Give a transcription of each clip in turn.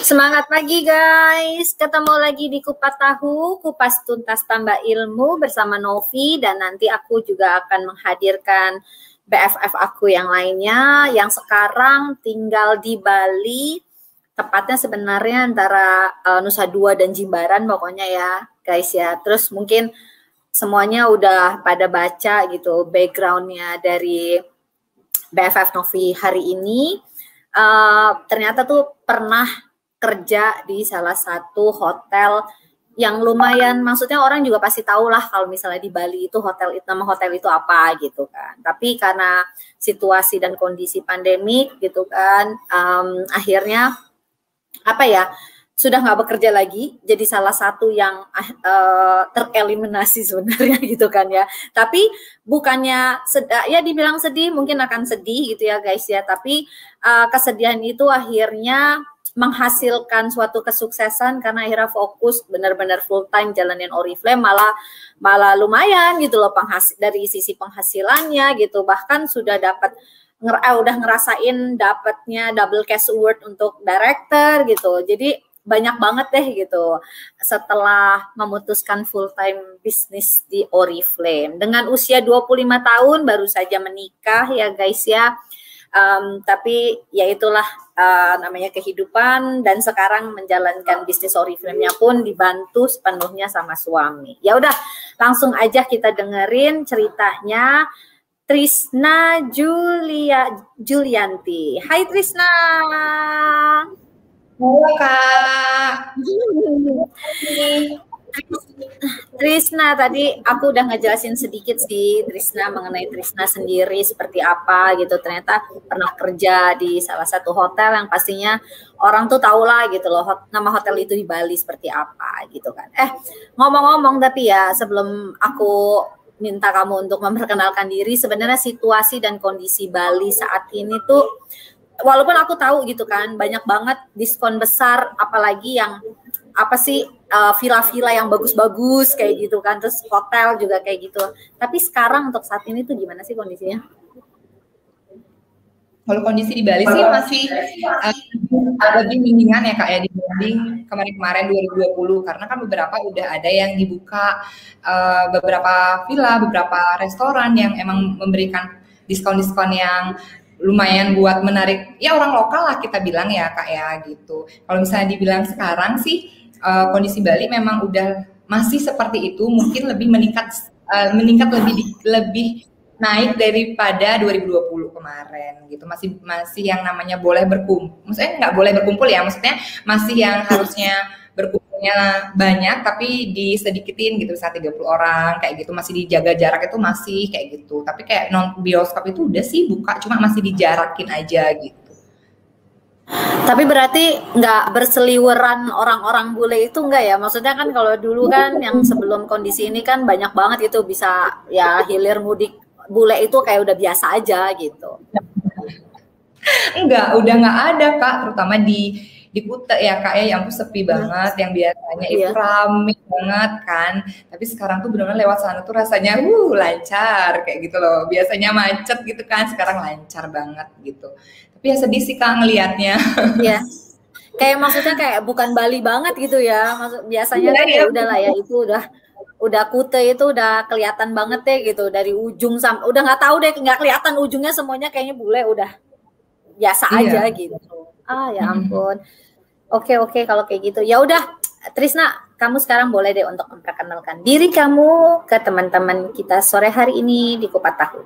Semangat pagi guys, ketemu lagi di Kupas Tahu, kupas tuntas tambah ilmu bersama Novi, dan nanti aku juga akan menghadirkan BFF aku yang lainnya yang sekarang tinggal di Bali, tepatnya sebenarnya antara Nusa Dua dan Jimbaran pokoknya ya guys ya. Terus mungkin semuanya udah pada baca gitu backgroundnya dari BFF Novi hari ini. Ternyata tuh pernah kerja di salah satu hotel yang lumayan, maksudnya orang juga pasti tahu lah kalau misalnya di Bali itu hotel, nama hotel itu apa gitu kan. Tapi karena situasi dan kondisi pandemik gitu kan, akhirnya apa ya, sudah nggak bekerja lagi, jadi salah satu yang tereliminasi sebenarnya gitu kan ya. Tapi bukannya ya dibilang sedih, mungkin akan sedih gitu ya guys ya. Tapi kesedihan itu akhirnya menghasilkan suatu kesuksesan karena akhirnya fokus benar-benar full time jalanin Oriflame, malah lumayan gitu loh dari sisi penghasilannya gitu. Bahkan sudah dapat udah ngerasain dapatnya double cash award untuk director gitu. Jadi banyak banget deh gitu setelah memutuskan full time bisnis di Oriflame. Dengan usia 25 tahun baru saja menikah ya guys ya. Tapi ya itulah namanya kehidupan, dan sekarang menjalankan bisnis Oriflame-nya pun dibantu sepenuhnya sama suami. Ya udah, langsung aja kita dengerin ceritanya Trisna Julianti. Hai Trisna. Halo Kak. Trisna, tadi aku udah ngejelasin sedikit sih Trisna mengenai Trisna sendiri seperti apa gitu. Ternyata pernah kerja di salah satu hotel yang pastinya orang tuh tahu lah gitu loh nama hotel itu di Bali seperti apa gitu kan. Ngomong-ngomong tapi ya sebelum aku minta kamu untuk memperkenalkan diri, sebenarnya situasi dan kondisi Bali saat ini tuh walaupun aku tahu gitu kan banyak banget diskon besar, apalagi yang apa sih villa-villa yang bagus-bagus kayak gitu kan, terus hotel juga kayak gitu. Tapi sekarang untuk saat ini tuh gimana sih kondisinya? Kalau kondisi di Bali sih masih lebih mendingan ya Kak ya dibanding kemarin-kemarin 2020, karena kan beberapa udah ada yang dibuka, beberapa villa, beberapa restoran yang emang memberikan diskon-diskon yang lumayan buat menarik ya orang lokal lah kita bilang ya Kak ya gitu. Kalau misalnya dibilang sekarang sih kondisi Bali memang udah masih seperti itu, mungkin lebih meningkat lebih naik daripada 2020 kemarin gitu. Masih yang namanya boleh berkumpul, maksudnya nggak boleh berkumpul ya, maksudnya masih yang harusnya berkumpulnya banyak tapi disedikitin gitu, misalnya 30 orang kayak gitu, masih dijaga jarak, itu masih kayak gitu. Tapi kayak non bioskop itu udah sih buka, cuma masih dijarakin aja gitu. Tapi berarti nggak berseliweran orang-orang bule itu enggak ya? Maksudnya kan kalau dulu kan yang sebelum kondisi ini kan banyak banget itu bisa ya hilir mudik bule itu kayak udah biasa aja gitu. Enggak, udah nggak ada Kak, terutama di Kuta ya Kak ya, yang tuh sepi banget, yang biasanya itu rame banget kan. Tapi sekarang tuh benar-benar lewat sana tuh rasanya lancar kayak gitu loh. Biasanya macet gitu kan, sekarang lancar banget gitu. Tapi ya sedih sih Kak ngelihatnya. Iya. Kayak maksudnya kayak bukan Bali banget gitu ya. Biasanya kan ya udahlah ya, itu udah Kuta itu udah kelihatan banget deh gitu dari ujung sampai udah nggak tahu deh, nggak kelihatan ujungnya, semuanya kayaknya bule udah biasa aja gitu. Ya ampun. Oke, kalau kayak gitu. Ya udah, Trisna, kamu sekarang boleh deh untuk memperkenalkan diri kamu ke teman-teman kita sore hari ini di Kupas Tahu.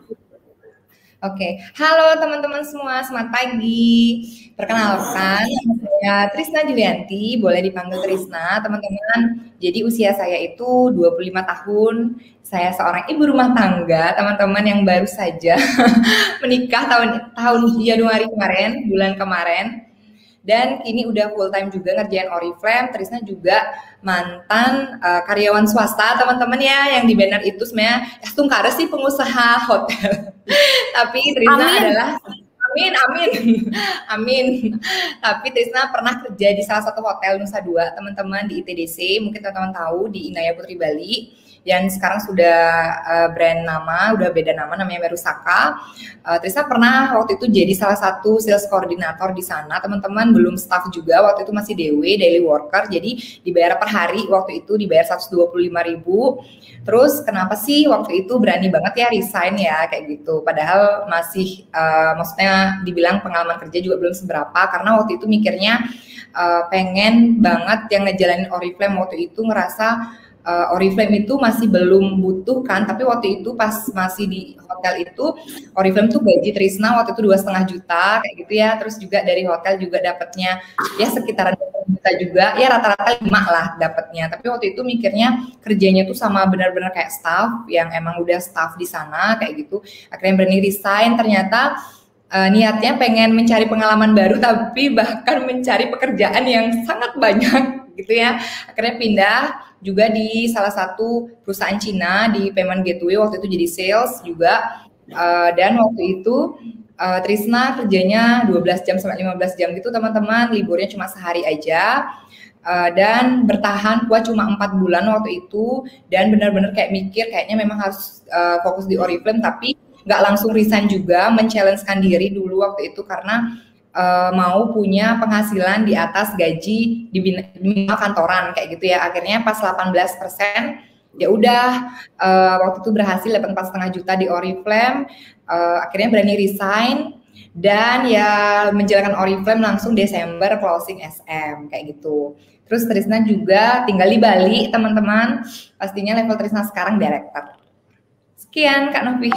Oke, halo teman-teman semua, selamat pagi. Perkenalkan, saya Trisna Julianti, boleh dipanggil Trisna, teman-teman. Jadi usia saya itu 25 tahun, saya seorang ibu rumah tangga, teman-teman, yang baru saja menikah tahun Januari kemarin, bulan kemarin. Dan ini udah full time juga ngerjain Oriflame. Trisna juga mantan karyawan swasta, teman-teman ya, yang di banner itu sebenarnya Tungkara sih pengusaha hotel. Tapi Trisna adalah amin. Tapi Trisna pernah kerja di salah satu hotel Nusa Dua, teman-teman, di ITDC. Mungkin teman-teman tahu, di Inaya Putri Bali. yang sekarang sudah brand nama, udah beda nama, namanya Merusaka. Trisna pernah waktu itu jadi salah satu sales koordinator di sana. Teman-teman belum staff juga, waktu itu masih DW, daily worker, jadi dibayar per hari, waktu itu dibayar 125.000. Terus kenapa sih waktu itu berani banget ya resign ya kayak gitu, padahal masih maksudnya dibilang pengalaman kerja juga belum seberapa, karena waktu itu mikirnya pengen banget yang ngejalanin Oriflame waktu itu, ngerasa Oriflame itu masih belum butuh kan, tapi waktu itu pas masih di hotel itu Oriflame tuh gaji Trisna waktu itu 2,5 juta kayak gitu ya, terus juga dari hotel juga dapatnya ya sekitaran 2 juta juga, ya rata-rata 5 lah dapatnya. Tapi waktu itu mikirnya kerjanya tuh sama benar-benar kayak staff yang emang udah staff di sana kayak gitu, akhirnya berani resign. Ternyata niatnya pengen mencari pengalaman baru, tapi bahkan mencari pekerjaan yang sangat banyak gitu ya. Akhirnya pindah juga di salah satu perusahaan Cina di payment gateway, waktu itu jadi sales juga. Dan waktu itu Trisna kerjanya 12 jam sampai 15 jam gitu teman-teman, liburnya cuma sehari aja. Dan bertahan kuat cuma 4 bulan waktu itu, dan benar-benar kayak mikir kayaknya memang harus fokus di Oriflame, tapi nggak langsung resign juga, men-challenge-kan diri dulu waktu itu karena mau punya penghasilan di atas gaji di minimal kantoran kayak gitu ya. Akhirnya pas 18% ya udah waktu itu berhasil dapat 4,5 juta di Oriflame. Akhirnya berani resign dan ya menjalankan Oriflame langsung Desember closing SM kayak gitu. Terus Trisna juga tinggal di Bali teman-teman, pastinya level Trisna sekarang director. Sekian Kak Novi.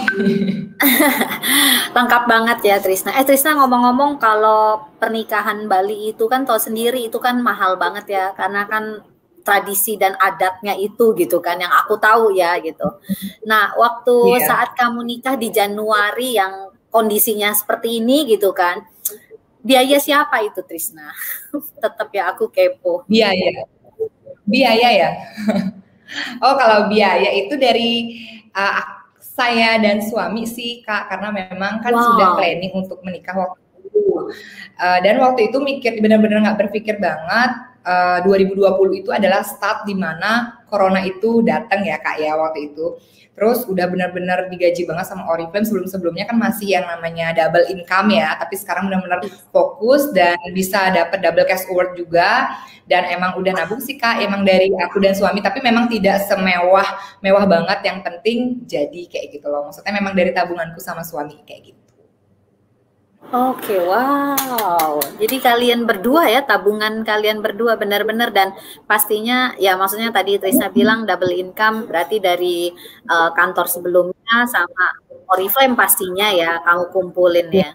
Lengkap banget ya Trisna. Trisna, ngomong-ngomong, kalau pernikahan Bali itu kan tahu sendiri, itu kan mahal banget ya, karena kan tradisi dan adatnya itu gitu kan, yang aku tahu ya gitu. Nah, waktu saat kamu nikah di Januari yang kondisinya seperti ini gitu kan, biaya siapa itu Trisna? Tetap ya aku kepo. Biaya ya. Oh, kalau biaya itu dari saya dan suami sih Kak, karena memang kan sudah planning untuk menikah waktu itu. Dan waktu itu benar-benar nggak berpikir banget 2020 itu adalah start di mana corona itu datang ya Kak ya waktu itu. Terus udah benar-benar digaji banget sama Oriflame, sebelum-sebelumnya kan masih yang namanya double income ya, tapi sekarang benar-benar fokus dan bisa dapat double cash award juga. Dan emang udah nabung sih Kak, emang dari aku dan suami, tapi memang tidak semewah banget, yang penting jadi kayak gitu loh. Maksudnya memang dari tabunganku sama suami kayak gitu. Oke, wow. Jadi kalian berdua ya, tabungan kalian berdua benar-benar, dan pastinya ya maksudnya tadi Trisna bilang double income, berarti dari kantor sebelumnya sama Oriflame pastinya ya kamu kumpulin ya.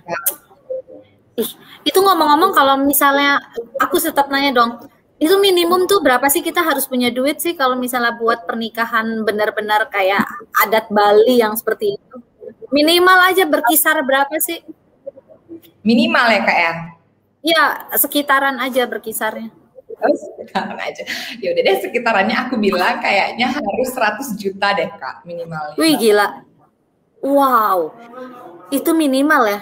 Itu ngomong-ngomong, kalau misalnya aku tetap nanya dong, itu minimum tuh berapa sih kita harus punya duit sih kalau misalnya buat pernikahan benar-benar kayak adat Bali yang seperti itu? Minimal aja berkisar berapa sih? Minimal ya Kak ya? Ya, sekitaran aja berkisarnya. Oh, sekitaran aja. Ya udah deh, sekitarannya aku bilang kayaknya harus 100 juta deh Kak minimalnya. Wih gila. Wow. Itu minimal ya.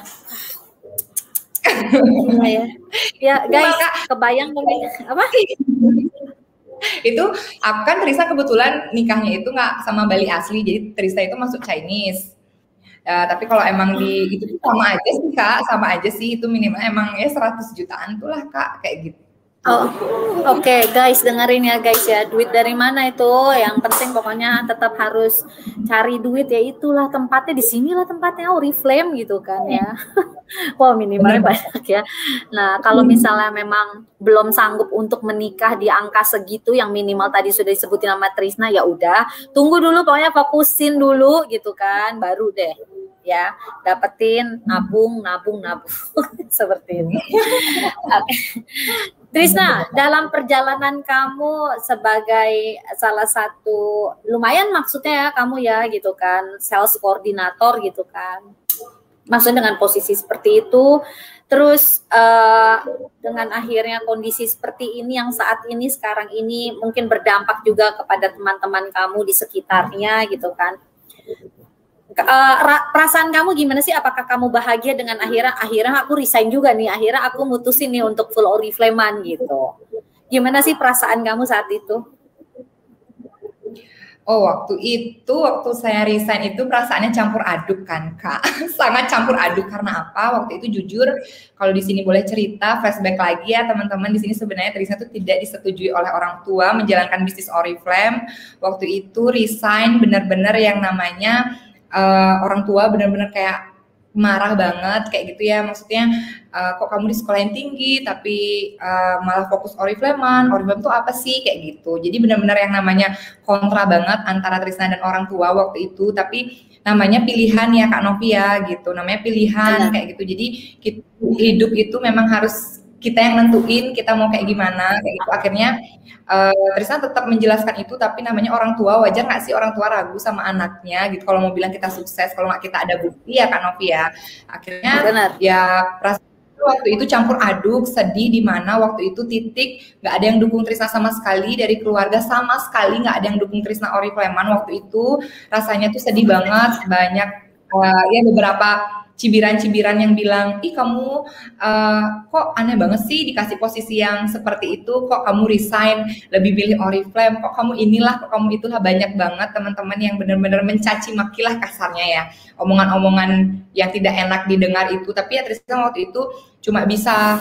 Ya guys, kebayang apa? Itu aku kan Trisna kebetulan nikahnya itu nggak sama Bali asli, jadi Trisna itu masuk Chinese. Tapi kalau emang di itu sama aja sih Kak, sama aja sih, itu minimal emang ya 100 jutaan tuh lah Kak, kayak gitu. Oh, oke, guys, dengerin ya guys ya, duit dari mana itu? Yang penting pokoknya tetap harus cari duit, ya itulah tempatnya, di sinilah tempatnya Oriflame gitu kan ya. Wow, minimalnya banyak ya. Nah, kalau misalnya memang belum sanggup untuk menikah di angka segitu, yang minimal tadi sudah disebutin sama Trisna, ya udah, tunggu dulu, pokoknya fokusin dulu gitu kan, baru deh ya dapetin nabung seperti ini. Trisna, dalam perjalanan kamu sebagai salah satu, lumayan maksudnya ya kamu ya gitu kan, sales koordinator gitu kan, maksudnya dengan posisi seperti itu, terus dengan akhirnya kondisi seperti ini yang saat ini sekarang ini mungkin berdampak juga kepada teman-teman kamu di sekitarnya gitu kan. Perasaan kamu gimana sih? Apakah kamu bahagia dengan akhirnya aku resign juga nih, akhirnya aku mutusin nih untuk full Oriflame-an gitu. Gimana sih perasaan kamu saat itu? Oh, waktu saya resign itu perasaannya campur aduk kan, Kak. Sangat campur aduk karena apa? Waktu itu jujur, kalau di sini boleh cerita, flashback lagi ya teman-teman. Di sini sebenarnya Trisna tuh tidak disetujui oleh orang tua menjalankan bisnis Oriflame. Waktu itu resign benar-benar yang namanya orang tua benar-benar kayak marah banget kayak gitu ya, maksudnya kok kamu di sekolah yang tinggi tapi malah fokus Oriflame tuh apa sih kayak gitu. Jadi benar-benar yang namanya kontra banget antara Trisna dan orang tua waktu itu, tapi namanya pilihan ya Kak Novi ya gitu, namanya pilihan kayak gitu. Jadi hidup itu memang harus kita yang nentuin kita mau kayak gimana kayak gitu. Akhirnya Trisna tetap menjelaskan itu, tapi namanya orang tua, wajar nggak sih orang tua ragu sama anaknya gitu. Kalau mau bilang kita sukses, kalau nggak kita ada bukti ya Kak Novi ya. Akhirnya ya waktu itu campur aduk, sedih, di mana waktu itu titik nggak ada yang dukung Trisna sama sekali dari keluarga, sama sekali nggak ada yang dukung Trisna Oriflame waktu itu. Rasanya tuh sedih banget, banyak ya beberapa cibiran-cibiran yang bilang, ih kamu kok aneh banget sih dikasih posisi yang seperti itu, kok kamu resign lebih pilih Oriflame, kok kamu inilah, kok kamu itulah. Banyak banget teman-teman yang benar-benar mencaci makilah kasarnya ya, omongan-omongan yang tidak enak didengar itu. Tapi ya Trisna waktu itu cuma bisa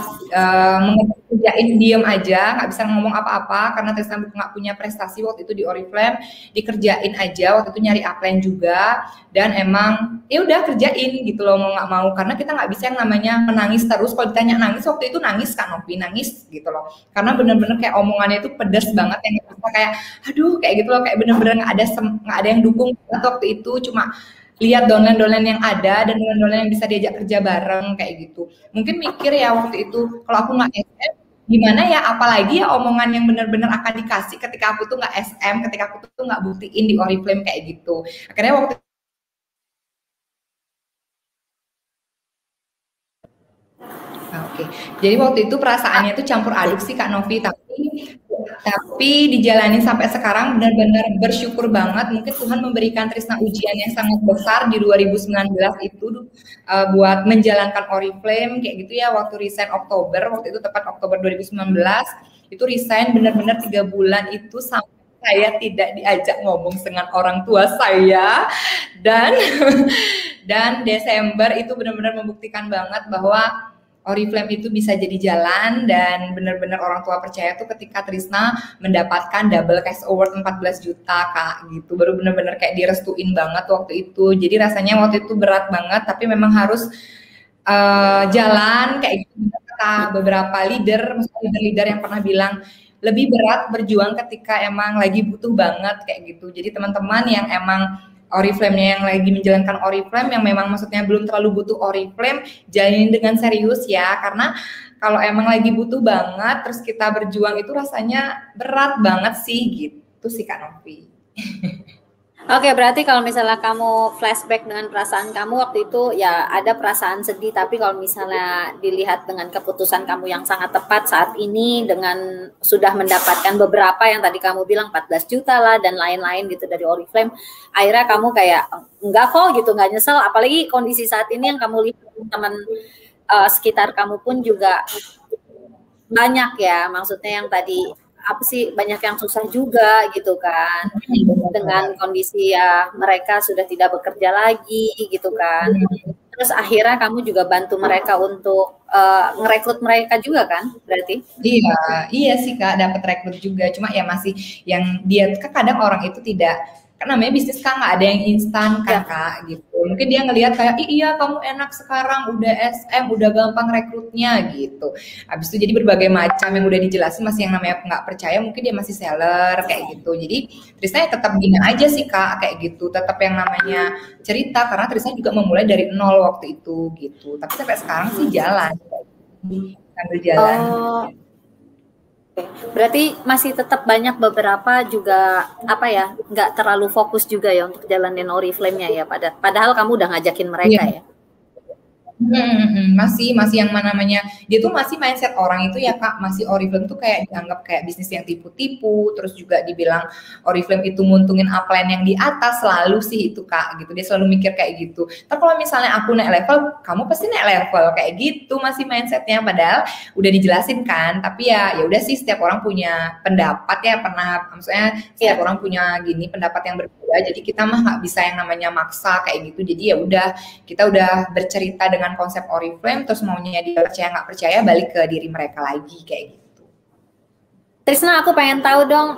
mengerjain, diem aja, nggak bisa ngomong apa-apa karena Trisna nggak punya prestasi waktu itu di Oriflame. Dikerjain aja, waktu itu nyari upline juga, dan emang ya udah kerjain gitu loh, mau nggak mau, karena kita nggak bisa yang namanya menangis terus. Kalau ditanya nangis, waktu itu nangis Kak Novi, nangis gitu loh, karena bener-bener kayak omongannya itu pedas banget, yang kita kayak aduh kayak gitu loh, kayak bener-bener nggak ada yang dukung waktu itu. Cuma lihat downline-downline yang ada dan downline-downline yang bisa diajak kerja bareng kayak gitu. Mungkin mikir ya waktu itu, kalau aku nggak SM gimana ya, apalagi ya omongan yang benar-benar akan dikasih ketika aku tuh nggak SM, ketika aku tuh nggak buktiin di Oriflame kayak gitu. Akhirnya waktu jadi waktu itu perasaannya itu campur aduk sih Kak Novi, tapi dijalani sampai sekarang benar-benar bersyukur banget. Mungkin Tuhan memberikan Trisna ujian yang sangat besar di 2019 itu buat menjalankan Oriflame kayak gitu ya. Waktu resign Oktober, waktu itu tepat Oktober 2019, itu resign benar-benar 3 bulan itu sampai saya tidak diajak ngomong dengan orang tua saya, dan Desember itu benar-benar membuktikan banget bahwa Oriflame itu bisa jadi jalan, dan benar-benar orang tua percaya tuh ketika Trisna mendapatkan double cash award 14 juta Kak gitu. Baru benar-benar kayak direstuin banget waktu itu. Jadi rasanya waktu itu berat banget, tapi memang harus jalan kayak gitu. Kata beberapa leader yang pernah bilang lebih berat berjuang ketika emang lagi butuh banget kayak gitu. Jadi teman-teman yang emang Oriflame-nya yang lagi menjalankan Oriflame, yang memang maksudnya belum terlalu butuh Oriflame, jalanin dengan serius ya, karena kalau emang lagi butuh banget terus kita berjuang itu rasanya berat banget sih gitu sih Kak Novi. Oke, berarti kalau misalnya kamu flashback dengan perasaan kamu waktu itu, ya ada perasaan sedih, tapi kalau misalnya dilihat dengan keputusan kamu yang sangat tepat saat ini, dengan sudah mendapatkan beberapa yang tadi kamu bilang 14 juta lah dan lain-lain gitu dari Oriflame, akhirnya kamu kayak enggak kok gitu, nggak nyesel. Apalagi kondisi saat ini yang kamu lihat teman sekitar kamu pun juga banyak ya, maksudnya yang tadi apa sih, banyak yang susah juga gitu kan, dengan kondisi ya mereka sudah tidak bekerja lagi gitu kan. Terus akhirnya kamu juga bantu mereka untuk ngerekrut mereka juga kan, berarti? Iya sih Kak, dapat rekrut juga. Cuma ya masih yang dia kadang orang itu tidak, kan namanya bisnis Kak, nggak ada yang instan kan Kak gitu. Mungkin dia ngelihat kayak iya kamu enak sekarang udah SM, udah gampang rekrutnya gitu. Habis itu jadi berbagai macam yang udah dijelasin, masih yang namanya nggak percaya, mungkin dia masih seller kayak gitu. Jadi Trisna tetap gini aja sih Kak kayak gitu, tetap yang namanya cerita, karena Trisna juga memulai dari nol waktu itu gitu. Tapi sampai sekarang sih jalan, sambil jalan. Berarti masih tetap banyak beberapa juga apa ya, nggak terlalu fokus juga ya untuk jalanin Oriflame-nya ya, padahal kamu udah ngajakin mereka ya. Masih yang namanya dia tuh masih mindset orang itu ya Kak, masih Oriflame tuh kayak dianggap kayak bisnis yang tipu-tipu, terus juga dibilang Oriflame itu nguntungin upline yang di atas, selalu sih itu Kak gitu. Dia selalu mikir kayak gitu. Tapi kalau misalnya aku naik level, kamu pasti naik level kayak gitu, masih mindsetnya. Padahal udah dijelasin kan, tapi ya udah sih, setiap orang punya pendapat ya, maksudnya setiap orang punya pendapat yang berbeda. Jadi kita mah nggak bisa yang namanya maksa kayak gitu. Jadi ya udah, kita udah bercerita dengan konsep Oriflame, terus maunya dia percaya nggak percaya balik ke diri mereka lagi kayak gitu. Trisna, aku pengen tahu dong,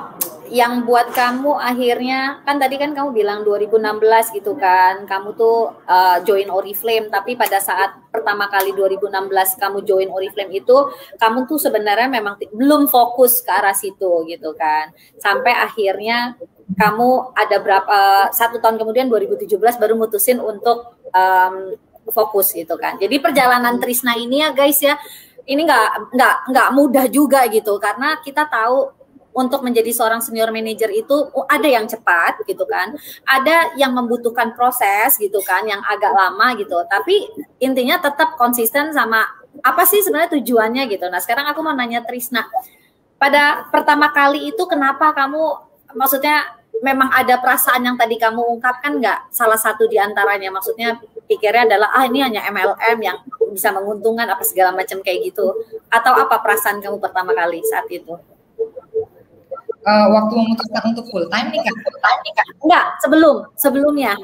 yang buat kamu akhirnya, kan tadi kan kamu bilang 2016 gitu kan, kamu tuh join Oriflame, tapi pada saat pertama kali 2016 kamu join Oriflame itu, kamu tuh sebenarnya memang belum fokus ke arah situ gitu kan, sampai akhirnya kamu ada satu tahun kemudian 2017 baru mutusin untuk fokus gitu kan. Jadi perjalanan Trisna ini ya guys ya, ini nggak mudah juga gitu, karena kita tahu untuk menjadi seorang senior manager itu ada yang cepat gitu kan, ada yang membutuhkan proses gitu kan, yang agak lama gitu. Tapi intinya tetap konsisten sama apa sih sebenarnya tujuannya gitu. Nah sekarang aku mau nanya Trisna, pada pertama kali itu kenapa kamu, maksudnya memang ada perasaan yang tadi kamu ungkapkan nggak? Salah satu di antaranya, maksudnya pikirnya adalah ini hanya MLM yang bisa menguntungkan apa segala macam kayak gitu, atau apa perasaan kamu pertama kali saat itu? Waktu memutuskan untuk full time nih Kak? Enggak, sebelumnya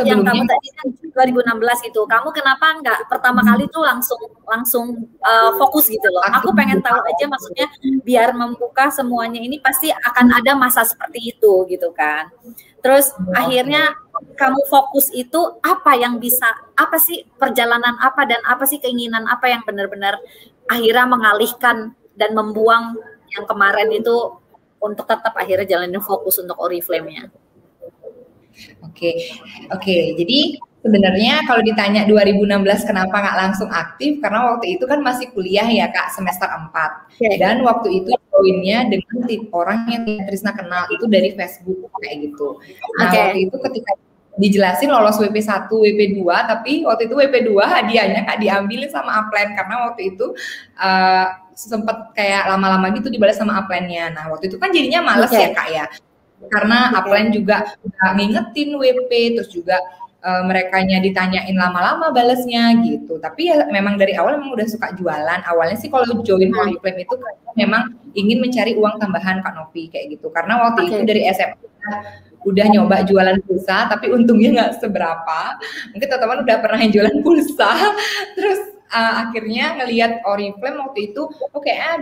yang kamu tadi kan 2016 itu, kamu kenapa enggak pertama kali tuh langsung fokus gitu loh? Aku pengen tahu aja, maksudnya biar membuka semuanya ini pasti akan ada masa seperti itu gitu kan. Terus akhirnya kamu fokus itu apa sih perjalanan apa dan apa sih keinginan apa yang benar-benar akhirnya mengalihkan dan membuang yang kemarin itu untuk tetap akhirnya jalanin fokus untuk Oriflame-nya? Oke. Jadi sebenarnya kalau ditanya 2016 kenapa nggak langsung aktif, karena waktu itu kan masih kuliah ya Kak, semester 4. Dan waktu itu joinnya dengan orang yang Trisna kenal itu dari Facebook kayak gitu. Nah waktu itu ketika dijelasin lolos WP1, WP2, tapi waktu itu WP2 hadiahnya Kak diambilin sama upline, karena waktu itu sempet kayak lama-lama gitu dibalas sama upline-nya. Nah waktu itu kan jadinya males ya Kak ya, karena upline juga ngingetin WP, terus juga merekanya ditanyain lama-lama balesnya gitu. Tapi ya memang dari awal memang udah suka jualan. Awalnya sih kalau join Oriflame itu memang ingin mencari uang tambahan Kak Novi kayak gitu. Karena waktu itu dari SMA udah nyoba jualan pulsa, tapi untungnya nggak seberapa. Mungkin teman-teman udah pernah yang jualan pulsa, terus akhirnya ngelihat Oriflame waktu itu,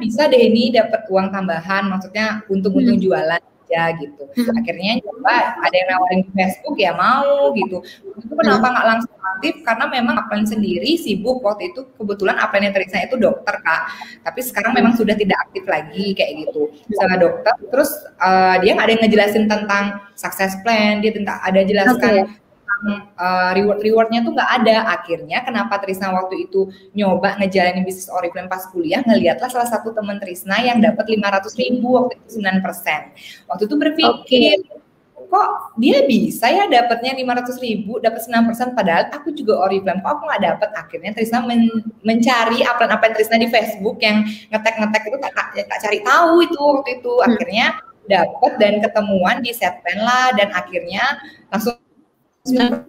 bisa deh ini dapat uang tambahan, maksudnya untung-untung jualan aja gitu. Akhirnya coba ada yang nawarin di Facebook, ya mau gitu. Itu kenapa nggak langsung aktif? Karena memang upline sendiri sibuk waktu itu, kebetulan upline Trisna itu dokter Kak, tapi sekarang memang sudah tidak aktif lagi kayak gitu sama dokter. Terus dia nggak ada yang ngejelasin tentang success plan, dia ada jelaskan rewardnya tuh nggak ada. Akhirnya kenapa Trisna waktu itu nyoba ngejalanin bisnis Oriflame pas kuliah, ngelihatlah salah satu teman Trisna yang dapat 500.000 waktu itu 9%. Waktu itu berpikir, kok dia bisa ya dapatnya 500.000, dapat 9%, padahal aku juga Oriflame, kok aku nggak dapat. Akhirnya Trisna mencari upline Trisna di Facebook yang ngetek itu, tak cari tahu itu waktu itu. Akhirnya dapat dan ketemuan di Setpen lah, dan akhirnya langsung 9%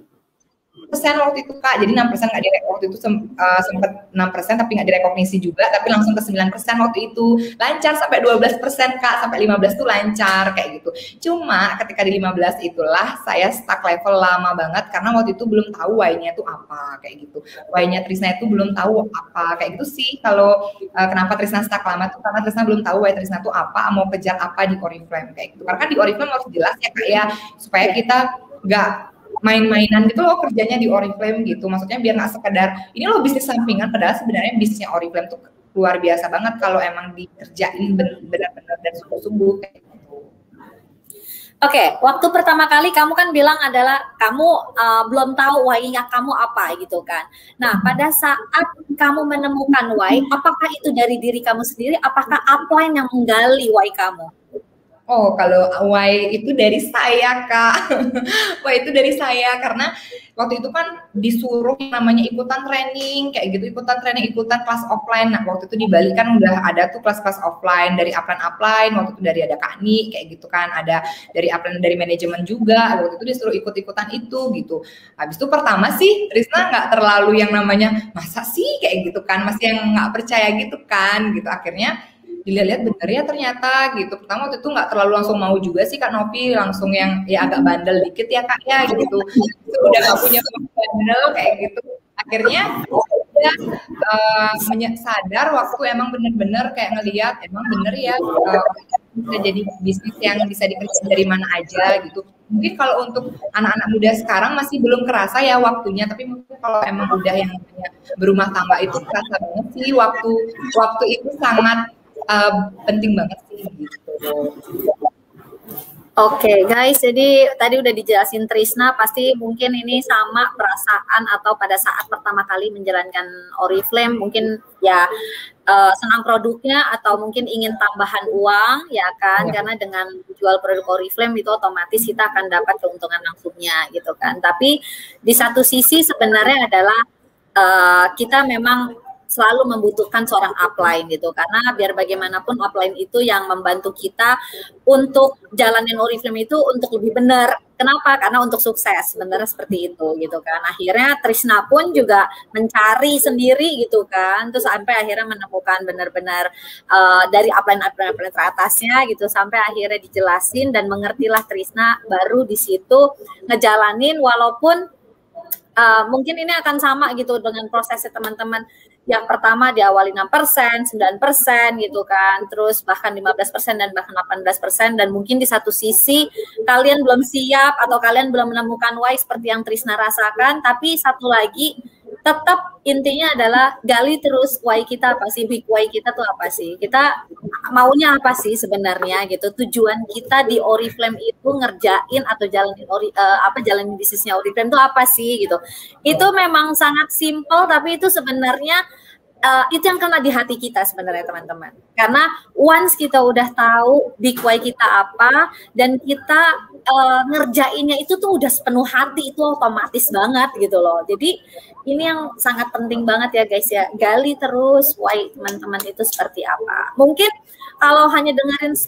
waktu itu Kak, jadi 6% nggak waktu itu sempat 6% tapi nggak direkognisi juga, tapi langsung ke 9% waktu itu, lancar sampai 12% Kak, sampai 15 tuh lancar kayak gitu. Cuma ketika di 15 itulah saya stuck level lama banget, karena waktu itu belum tahu why-nya tuh apa kayak gitu, why-nya Trisna itu belum tahu apa kayak gitu sih. Kalau kenapa Trisna stuck lama tuh karena Trisna belum tahu why Trisna tuh apa, mau kejar apa di Oriflame kayak gitu. Karena kan di Oriflame harus jelas ya Kak ya, supaya kita nggak main-mainan gitu loh kerjanya di Oriflame gitu. Maksudnya biar nggak sekedar ini loh bisnis sampingan, padahal sebenarnya bisnisnya Oriflame tuh luar biasa banget kalau emang dikerjain benar-benar dan sungguh-sungguh kayak gitu. Oke, waktu pertama kali kamu kan bilang adalah kamu belum tahu why-nya kamu apa gitu kan. Nah, pada saat kamu menemukan why, apakah itu dari diri kamu sendiri, apakah upline yang menggali why kamu? Oh, kalau why itu dari saya, Kak. Why itu dari saya karena waktu itu kan disuruh namanya ikutan training kayak gitu, ikutan kelas offline. Nah, waktu itu di Bali kan udah ada tuh kelas-kelas offline dari upline, waktu itu dari ada Kak Ni kayak gitu kan, ada dari upline dari manajemen juga. Waktu itu disuruh ikut-ikutan itu gitu. Habis itu pertama sih Risna nggak terlalu yang namanya masa sih kayak gitu kan, masih yang nggak percaya gitu kan gitu. Akhirnya dilihat-lihat bener ya ternyata gitu. Pertama waktu itu nggak terlalu langsung mau juga sih Kak Novi, langsung yang ya agak bandel dikit ya Kak ya gitu. Udah nggak punya bandel kayak gitu. Akhirnya ya sadar waktu emang bener-bener kayak ngelihat emang bener ya bisa jadi bisnis yang bisa dikerjain dari mana aja gitu. Mungkin kalau untuk anak-anak muda sekarang masih belum kerasa ya waktunya, tapi mungkin kalau emang udah yang berumah tangga itu kerasa banget sih waktu itu sangat penting banget sih gitu. Oke, guys, jadi tadi udah dijelasin Trisna, pasti mungkin ini sama perasaan atau pada saat pertama kali menjalankan Oriflame mungkin ya senang produknya atau mungkin ingin tambahan uang ya kan, karena dengan jual produk Oriflame itu otomatis kita akan dapat keuntungan langsungnya gitu kan. Tapi di satu sisi sebenarnya adalah kita memang selalu membutuhkan seorang upline gitu, karena biar bagaimanapun upline itu yang membantu kita untuk jalanin Oriflame itu untuk lebih benar. Kenapa? Karena untuk sukses, sebenarnya seperti itu gitu kan. Akhirnya Trisna pun juga mencari sendiri gitu kan, terus sampai akhirnya menemukan benar-benar dari upline teratasnya gitu, sampai akhirnya dijelasin dan mengertilah Trisna, baru di situ ngejalanin. Walaupun mungkin ini akan sama gitu dengan prosesnya teman-teman. Yang pertama diawali 6%, 9% gitu kan, terus bahkan 15% dan bahkan 18%, dan mungkin di satu sisi kalian belum siap atau kalian belum menemukan why seperti yang Trisna rasakan, tapi satu lagi tetap intinya adalah gali terus why kita apa sih, big why kita tuh apa sih, kita maunya apa sih sebenarnya gitu, tujuan kita di Oriflame itu ngerjain atau jalanin bisnisnya Oriflame itu apa sih gitu. Itu memang sangat simple, tapi itu sebenarnya itu yang kena di hati kita sebenarnya teman-teman, karena once kita udah tahu big why kita apa dan kita ngerjainnya itu tuh udah sepenuh hati, itu otomatis banget gitu loh. Jadi ini yang sangat penting banget ya guys ya, gali terus why teman-teman itu seperti apa. Mungkin kalau hanya dengerin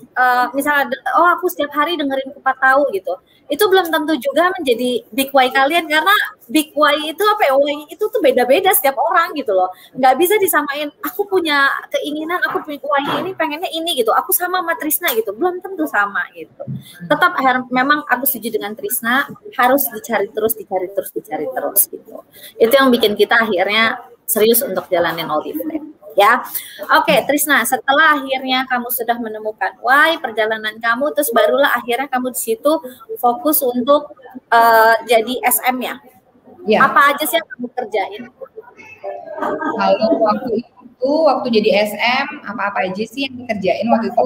misalnya oh aku setiap hari dengerin Kupat Tahu gitu, itu belum tentu juga menjadi big why kalian, karena big why itu apa ya, why itu tuh beda-beda setiap orang gitu loh. Nggak bisa disamain, aku punya keinginan, aku punya why ini, pengennya ini gitu, aku sama Trisna gitu, belum tentu sama gitu. Tetap memang aku setuju dengan Trisna, harus dicari terus gitu. Itu yang bikin kita akhirnya serius untuk jalanin Oriflame. Ya, oke Trisna, setelah akhirnya kamu sudah menemukan why perjalanan kamu, terus barulah akhirnya kamu di situ fokus untuk jadi SM ya. Ya. Apa aja sih yang kamu kerjain? Kalau waktu jadi SM, apa-apa aja sih yang dikerjain waktu itu?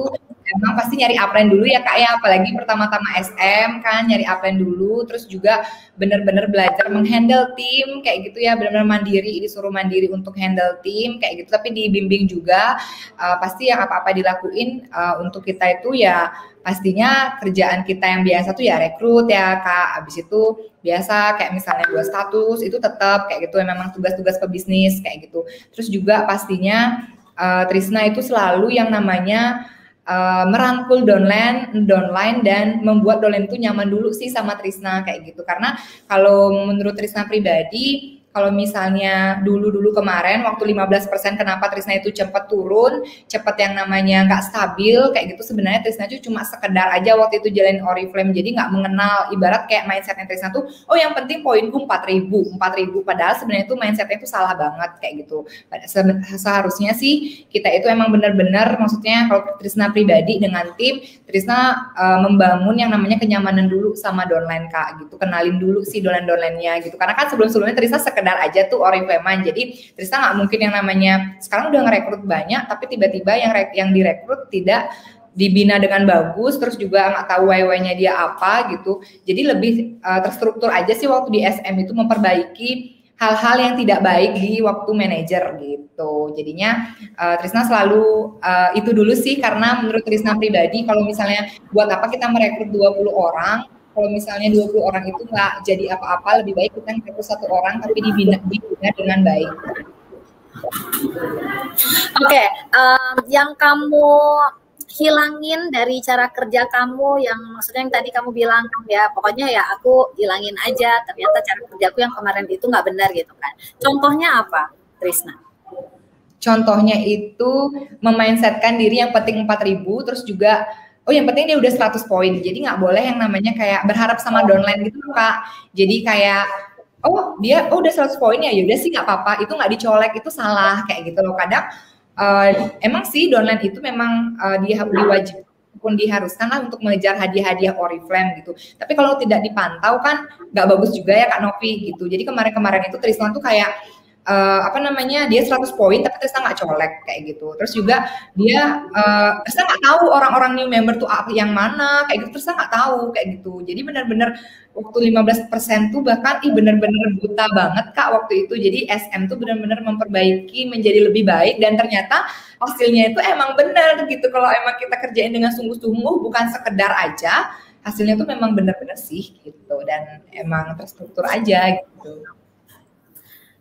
Emang pasti nyari upline dulu ya Kak ya, apalagi pertama-tama SM kan nyari upline dulu, terus juga bener-bener belajar menghandle tim kayak gitu ya, bener-bener mandiri, disuruh mandiri untuk handle tim kayak gitu, tapi dibimbing juga. Pasti yang apa-apa dilakuin untuk kita itu ya pastinya kerjaan kita yang biasa tuh ya rekrut ya Kak, abis itu biasa kayak misalnya buat status itu tetap kayak gitu, memang tugas-tugas pebisnis kayak gitu. Terus juga pastinya Trisna itu selalu yang namanya merangkul downline dan membuat downline itu nyaman dulu sih sama Trisna kayak gitu. Karena kalau menurut Trisna pribadi, kalau misalnya dulu kemarin waktu 15% kenapa Trisna itu cepat turun, cepat yang namanya nggak stabil kayak gitu, sebenarnya Trisna itu cuma sekedar aja waktu itu jalanin Oriflame, jadi nggak mengenal, ibarat kayak mindsetnya Trisna tuh, oh yang penting poinku 4.000, padahal sebenarnya itu mindsetnya itu salah banget kayak gitu. Seharusnya sih kita itu emang benar-benar, maksudnya kalau Trisna pribadi dengan tim, Trisna membangun yang namanya kenyamanan dulu sama downline Kak gitu, kenalin dulu sih downline-nya gitu, karena kan sebelum-sebelumnya Trisna sekedar aja tuh Oriflame, jadi Trisna nggak mungkin yang namanya sekarang udah ngerekrut banyak tapi tiba-tiba yang direkrut tidak dibina dengan bagus, terus juga nggak tahu why-nya dia apa gitu. Jadi lebih terstruktur aja sih waktu di SM itu, memperbaiki hal-hal yang tidak baik di waktu manajer gitu. Jadinya Trisna selalu itu dulu sih, karena menurut Trisna pribadi kalau misalnya buat apa kita merekrut 20 orang kalau misalnya 20 orang itu nggak jadi apa-apa, lebih baik kita merekrut 1 orang tapi dibina dengan baik. Oke, yang kamu hilangin dari cara kerja kamu, yang maksudnya yang tadi kamu bilang ya pokoknya ya aku hilangin aja, ternyata cara kerjaku yang kemarin itu nggak benar gitu kan. Contohnya apa, Trisna? Contohnya itu memindsetkan diri yang penting 4.000, terus juga yang penting dia udah 100 poin. Jadi nggak boleh yang namanya kayak berharap sama downline gitu Kak. Jadi kayak dia udah 100 poin ya yaudah sih nggak apa-apa, itu nggak dicolek, itu salah kayak gitu loh. Kadang emang sih downline itu memang diwajib pun diharuskan lah untuk mengejar hadiah-hadiah Oriflame gitu. Tapi kalau tidak dipantau kan nggak bagus juga ya Kak Novi gitu. Jadi kemarin-kemarin itu Trisna tuh kayak dia 100 poin tapi Trisna nggak colek kayak gitu. Terus juga dia Trisna nggak tahu orang-orang new member tuh yang mana kayak gitu, Trisna nggak tahu kayak gitu. Jadi benar-benar waktu 15% tuh bahkan benar-benar buta banget Kak waktu itu. Jadi SM tuh benar-benar memperbaiki menjadi lebih baik, dan ternyata hasilnya itu emang benar gitu. Kalau emang kita kerjain dengan sungguh-sungguh, bukan sekedar aja, hasilnya tuh memang benar-benar sih gitu, dan emang terstruktur aja gitu.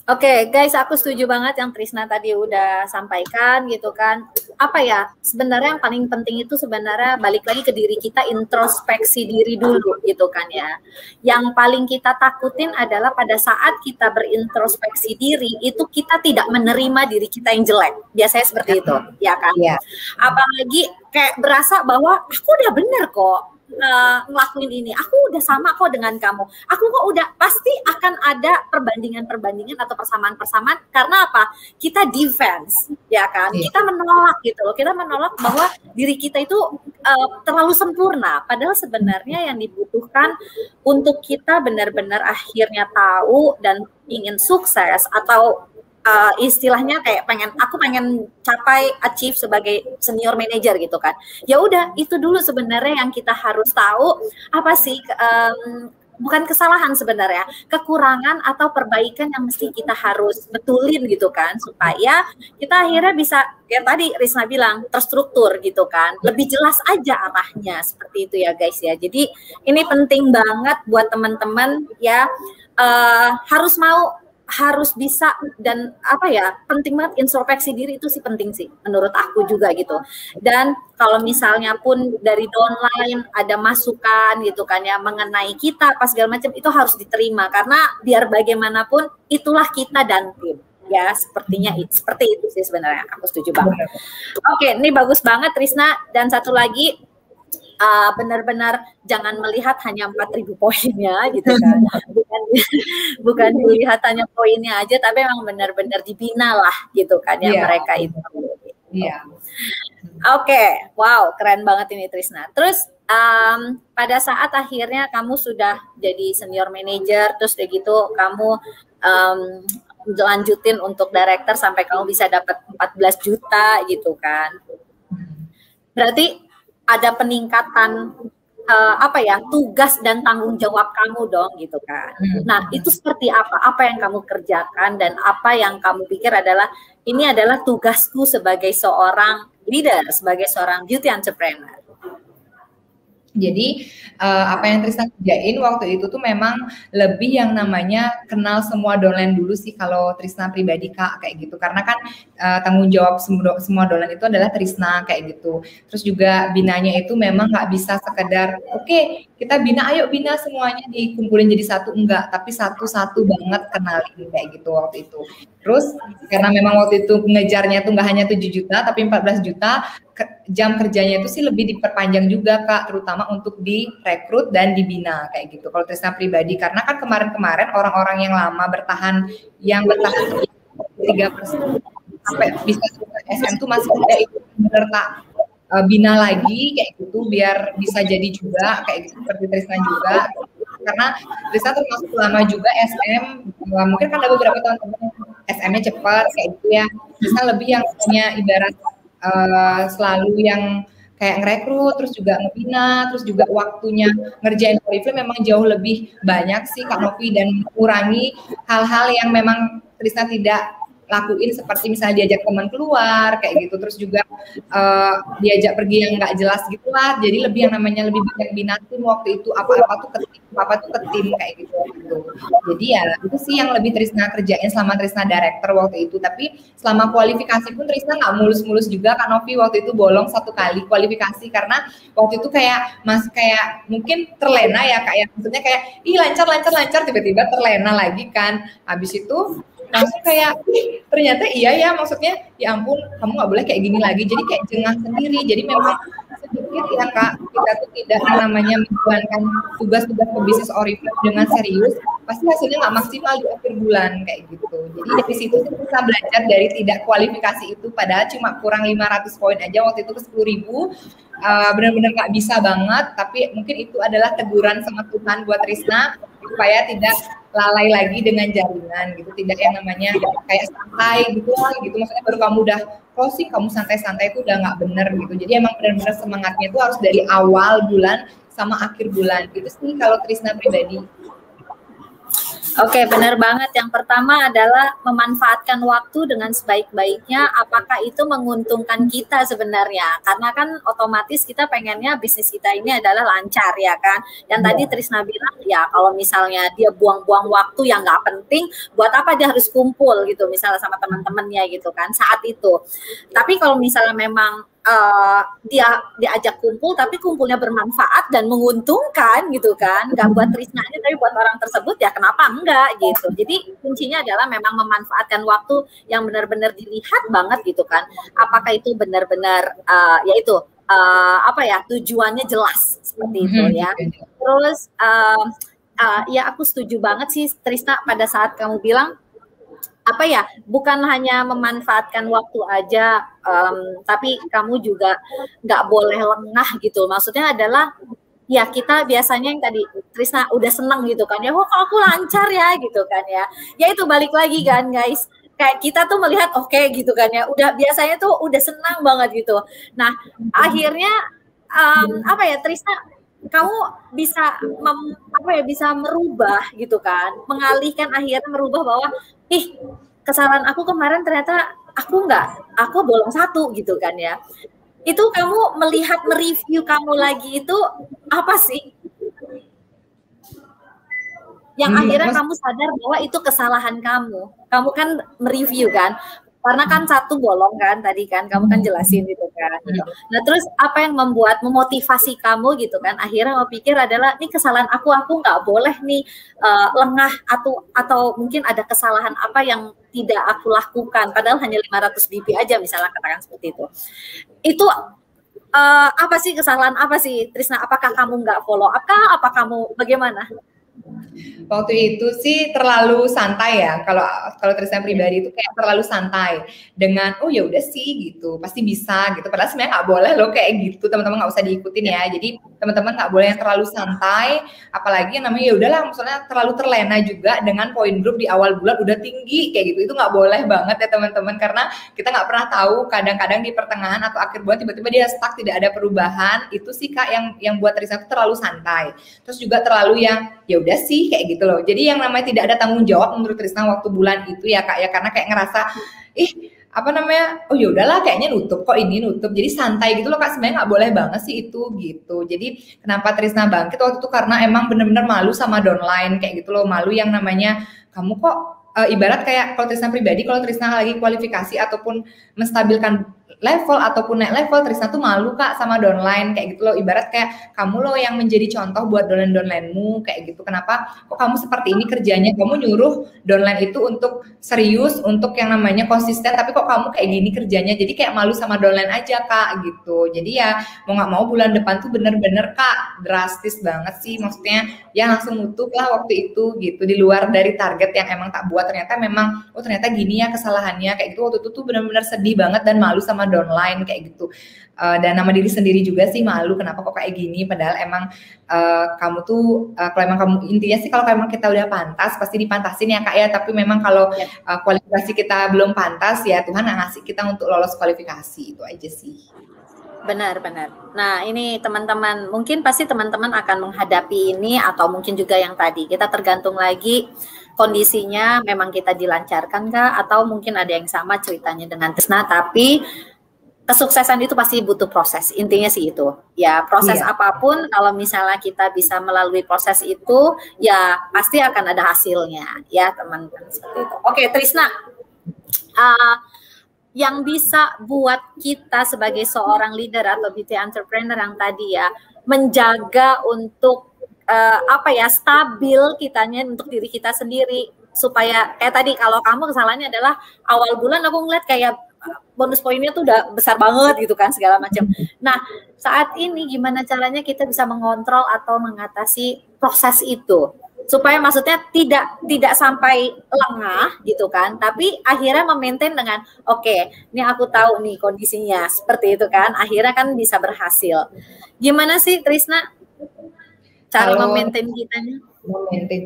Oke, guys, aku setuju banget yang Trisna tadi udah sampaikan gitu kan. Apa ya, sebenarnya yang paling penting itu sebenarnya balik lagi ke diri kita, introspeksi diri dulu gitu kan ya. Yang paling kita takutin adalah pada saat kita berintrospeksi diri, itu kita tidak menerima diri kita yang jelek. Biasanya seperti itu, ya kan? Yeah. Apalagi kayak berasa bahwa aku udah bener kok ngelakuin ini, aku udah sama kok dengan kamu, aku kok udah, pasti akan ada perbandingan atau persamaan-persamaan. Karena apa? Kita defense, ya kan? Kita menolak gitu loh, kita menolak bahwa diri kita itu terlalu sempurna, padahal sebenarnya yang dibutuhkan untuk kita benar-benar akhirnya tahu dan ingin sukses atau istilahnya kayak aku pengen capai achieve sebagai senior manager gitu kan. Ya udah, itu dulu sebenarnya yang kita harus tahu apa sih bukan kesalahan sebenarnya, kekurangan atau perbaikan yang mesti kita harus betulin gitu kan, supaya kita akhirnya bisa yang tadi Risna bilang terstruktur gitu kan, lebih jelas aja arahnya, seperti itu ya guys ya. Jadi ini penting banget buat teman-teman ya, harus bisa, dan penting banget introspeksi diri, itu sih penting sih menurut aku juga gitu. Dan kalau misalnya pun dari downline ada masukan gitu kan ya mengenai kita pas segala macam, itu harus diterima, karena biar bagaimanapun itulah kita dan tim ya, sepertinya seperti itu sih sebenarnya. Aku setuju banget. Oke, ini bagus banget Trisna. Dan satu lagi, benar-benar jangan melihat hanya 4.000 poinnya gitu kan, bukan dilihat hanya poinnya aja, tapi memang benar-benar dibina lah gitu kan ya mereka itu. Iya. Oke, wow, keren banget ini Trisna. Terus pada saat akhirnya kamu sudah jadi senior manager, terus kayak gitu kamu lanjutin untuk director sampai kamu bisa dapat 14 juta gitu kan. Berarti ada peningkatan tugas dan tanggung jawab kamu dong gitu kan. Nah, itu seperti apa? Apa yang kamu kerjakan dan apa yang kamu pikir adalah ini adalah tugasku sebagai seorang leader, sebagai seorang beauty entrepreneur? Jadi apa yang Trisna kerjain waktu itu tuh memang lebih yang namanya kenal semua downline dulu sih kalau Trisna pribadi Kak, kayak gitu. Karena kan tanggung jawab semua downline itu adalah Trisna kayak gitu. Terus juga binanya itu memang nggak bisa sekedar oke, kita bina, ayo bina semuanya dikumpulin jadi satu, enggak, tapi satu-satu banget kenalin kayak gitu waktu itu. Terus karena memang waktu itu ngejarnya tuh nggak hanya 7 juta tapi 14 juta, jam kerjanya itu sih lebih diperpanjang juga Kak, terutama untuk direkrut dan dibina kayak gitu. Kalau Trisna pribadi, karena kan kemarin-kemarin orang-orang yang lama bertahan 3% sampai bisa SM tuh masih ada, itu bener Kak, bina lagi kayak gitu biar bisa jadi juga kayak gitu, seperti Trisna juga. Karena Trisna termasuk lama juga SM, mungkin kan ada beberapa teman-teman SM-nya cepat kayak gitu ya. Trisna lebih yang punya ibarat selalu yang kayak ngerekrut, terus juga ngebina, terus juga waktunya ngerjain Oriflame memang jauh lebih banyak sih Kak Novi, dan mengurangi hal-hal yang memang Trisna tidak lakuin, seperti misalnya diajak teman keluar kayak gitu, terus juga diajak pergi yang nggak jelas gitulah. Jadi lebih yang namanya lebih banyak bina tim waktu itu, apa-apa tuh ke tim kayak gitu. Jadi ya itu sih yang lebih Trisna kerjain selama Trisna director waktu itu. Tapi selama kualifikasi pun Trisna nggak mulus-mulus juga Kak Novi, waktu itu bolong 1 kali kualifikasi karena waktu itu kayak mungkin terlena ya Kak ya, maksudnya kayak lancar tiba-tiba terlena lagi kan. Habis itu langsung kayak ternyata iya ya, maksudnya ya ampun kamu nggak boleh kayak gini lagi, jadi kayak jengah sendiri. Jadi memang sedikit ya Kak, kita tuh tidak namanya menjalankan tugas-tugas pebisnis Oriflame dengan serius, pasti hasilnya nggak maksimal di akhir bulan kayak gitu. Jadi dari situ sih kita belajar dari tidak kualifikasi itu, padahal cuma kurang 500 poin aja waktu itu ke 10.000, benar-benar nggak bisa banget. Tapi mungkin itu adalah teguran sama Tuhan buat Trisna supaya tidak lalai lagi dengan jaringan gitu, tidak yang namanya kayak santai gitu lah gitu, maksudnya baru kamu udah closing kamu santai-santai itu udah nggak bener gitu. Jadi emang benar-benar semangatnya itu harus dari awal bulan sama akhir bulan gitu sih kalau Trisna pribadi. Oke, benar banget. Yang pertama adalah memanfaatkan waktu dengan sebaik-baiknya. Apakah itu menguntungkan kita sebenarnya? Karena kan otomatis kita pengennya bisnis kita ini adalah lancar ya kan. Yang tadi Trisna bilang ya kalau misalnya dia buang-buang waktu yang nggak penting, buat apa dia harus kumpul gitu misalnya sama teman-temannya gitu kan saat itu. Tapi kalau misalnya memang dia diajak kumpul tapi kumpulnya bermanfaat dan menguntungkan gitu kan, nggak buat Trisna aja tapi buat orang tersebut, ya kenapa enggak gitu. Jadi kuncinya adalah memang memanfaatkan waktu yang benar-benar dilihat banget gitu kan, apakah itu benar-benar yaitu tujuannya jelas seperti itu ya. Terus ya aku setuju banget sih Trisna pada saat kamu bilang bukan hanya memanfaatkan waktu aja, tapi kamu juga nggak boleh lengah gitu. Maksudnya adalah ya kita biasanya yang tadi Trisna udah seneng gitu kan ya, kok aku lancar ya gitu kan ya. Ya itu balik lagi kan guys, kayak kita tuh melihat oke gitu kan ya, udah biasanya tuh udah senang banget gitu. Nah akhirnya Trisna, kamu bisa bisa merubah gitu kan, mengalihkan, akhirnya merubah bahwa kesalahan aku kemarin ternyata aku bolong 1 gitu kan ya. Itu kamu mereview kamu lagi itu apa sih yang akhirnya kamu sadar bahwa itu kesalahan kamu kan mereview kan, karena kan 1 bolong kan tadi kan kamu kan jelasin gitu kan. Nah terus apa yang memotivasi kamu gitu kan, akhirnya mau pikir adalah ini kesalahan aku nggak boleh nih lengah atau mungkin ada kesalahan apa yang tidak aku lakukan padahal hanya 500 BP aja misalnya, katakan seperti itu. Itu apa sih kesalahan apa sih Trisna? Apakah kamu nggak follow up kah? Apa kamu bagaimana? Waktu itu sih terlalu santai ya, kalau Trisna pribadi itu kayak terlalu santai dengan oh ya udah sih gitu, pasti bisa gitu. Padahal sebenarnya nggak boleh loh kayak gitu, teman-teman nggak usah diikutin ya. Jadi teman-teman nggak boleh yang terlalu santai, apalagi yang namanya ya udahlah, misalnya terlalu terlena juga dengan poin grup di awal bulan udah tinggi kayak gitu. Itu nggak boleh banget ya teman-teman, karena kita nggak pernah tahu, kadang-kadang di pertengahan atau akhir bulan tiba-tiba dia stuck, tidak ada perubahan. Itu sih Kak yang buat Trisna terlalu santai. Terus juga terlalu yang ya udah sih kayak gitu loh. Jadi yang namanya tidak ada tanggung jawab menurut Trisna waktu bulan itu ya Kak ya, karena kayak ngerasa oh ya udahlah kayaknya nutup kok, ini nutup. Jadi santai gitu loh Kak, sebenarnya nggak boleh banget sih itu gitu. Jadi kenapa Trisna bangkit waktu itu karena emang bener-bener malu sama downline kayak gitu loh, malu yang namanya kamu kok ibarat kayak kalau Trisna pribadi, kalau Trisna lagi kualifikasi ataupun menstabilkan level ataupun naik level, Trisna tuh malu Kak sama downline kayak gitu loh, ibarat kayak kamu loh yang menjadi contoh buat downline-downlinemu kayak gitu. Kenapa kok kamu seperti ini kerjanya, kamu nyuruh downline itu untuk serius, untuk yang namanya konsisten, tapi kok kamu kayak gini kerjanya. Jadi kayak malu sama downline aja Kak gitu. Jadi ya mau nggak mau bulan depan tuh bener-bener Kak drastis banget sih, maksudnya ya langsung nutup lah waktu itu gitu, di luar dari target yang emang tak buat. Ternyata memang ternyata gini ya kesalahannya kayak gitu. Waktu itu tuh bener-bener sedih banget dan malu sama downline kayak gitu, dan nama diri sendiri juga sih malu, kenapa kok kayak gini, padahal emang kamu tuh kalau emang kamu, intinya sih kalau emang kita udah pantas pasti dipantasin ya Kak ya, tapi memang kalau kualifikasi kita belum pantas ya Tuhan nggak ngasih kita untuk lolos kualifikasi, itu aja sih. Benar-benar. Nah, ini teman-teman, mungkin pasti teman-teman akan menghadapi ini atau mungkin juga yang tadi. Kita tergantung lagi kondisinya, memang kita dilancarkan kah atau mungkin ada yang sama ceritanya dengan Trisna, tapi kesuksesan itu pasti butuh proses. Intinya sih itu. Ya, proses apapun kalau misalnya kita bisa melalui proses itu, ya pasti akan ada hasilnya, ya teman-teman seperti itu. Oke, Trisna. Yang bisa buat kita sebagai seorang leader atau beauty entrepreneur yang tadi ya menjaga untuk stabil kitanya untuk diri kita sendiri supaya kayak tadi kalau kamu kesalahannya adalah awal bulan aku ngeliat kayak bonus poinnya tuh udah besar banget gitu kan segala macam. Nah, saat ini gimana caranya kita bisa mengontrol atau mengatasi proses itu? Supaya maksudnya tidak sampai lengah gitu kan, tapi akhirnya memaintain dengan oke, ini aku tahu nih kondisinya seperti itu kan, akhirnya kan bisa berhasil. Gimana sih Trisna cara memaintain kitanya?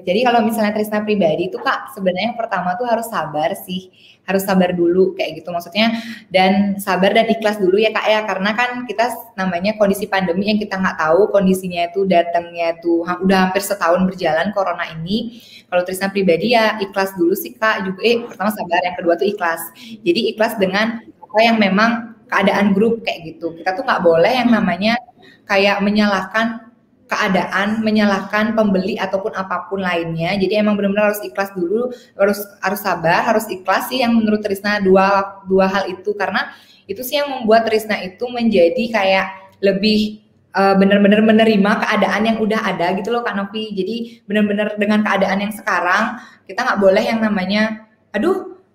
Jadi kalau misalnya Trisna pribadi itu Kak, sebenarnya yang pertama tuh harus sabar sih. Harus sabar dulu kayak gitu maksudnya, dan sabar dan ikhlas dulu ya Kak ya, karena kan kita namanya kondisi pandemi yang kita nggak tahu kondisinya itu datangnya tuh udah hampir setahun berjalan corona ini. Kalau Trisna pribadi ya ikhlas dulu sih Kak, juga pertama sabar, yang kedua tuh ikhlas. Jadi ikhlas dengan apa yang memang keadaan grup kayak gitu. Kita tuh nggak boleh yang namanya kayak menyalahkan keadaan, menyalahkan pembeli ataupun apapun lainnya. Jadi emang benar-benar harus ikhlas dulu, harus sabar, harus ikhlas sih yang menurut Trisna dua hal itu, karena itu sih yang membuat Trisna itu menjadi kayak lebih benar-benar menerima keadaan yang udah ada gitu loh Kak Novi. Jadi benar-benar dengan keadaan yang sekarang kita nggak boleh yang namanya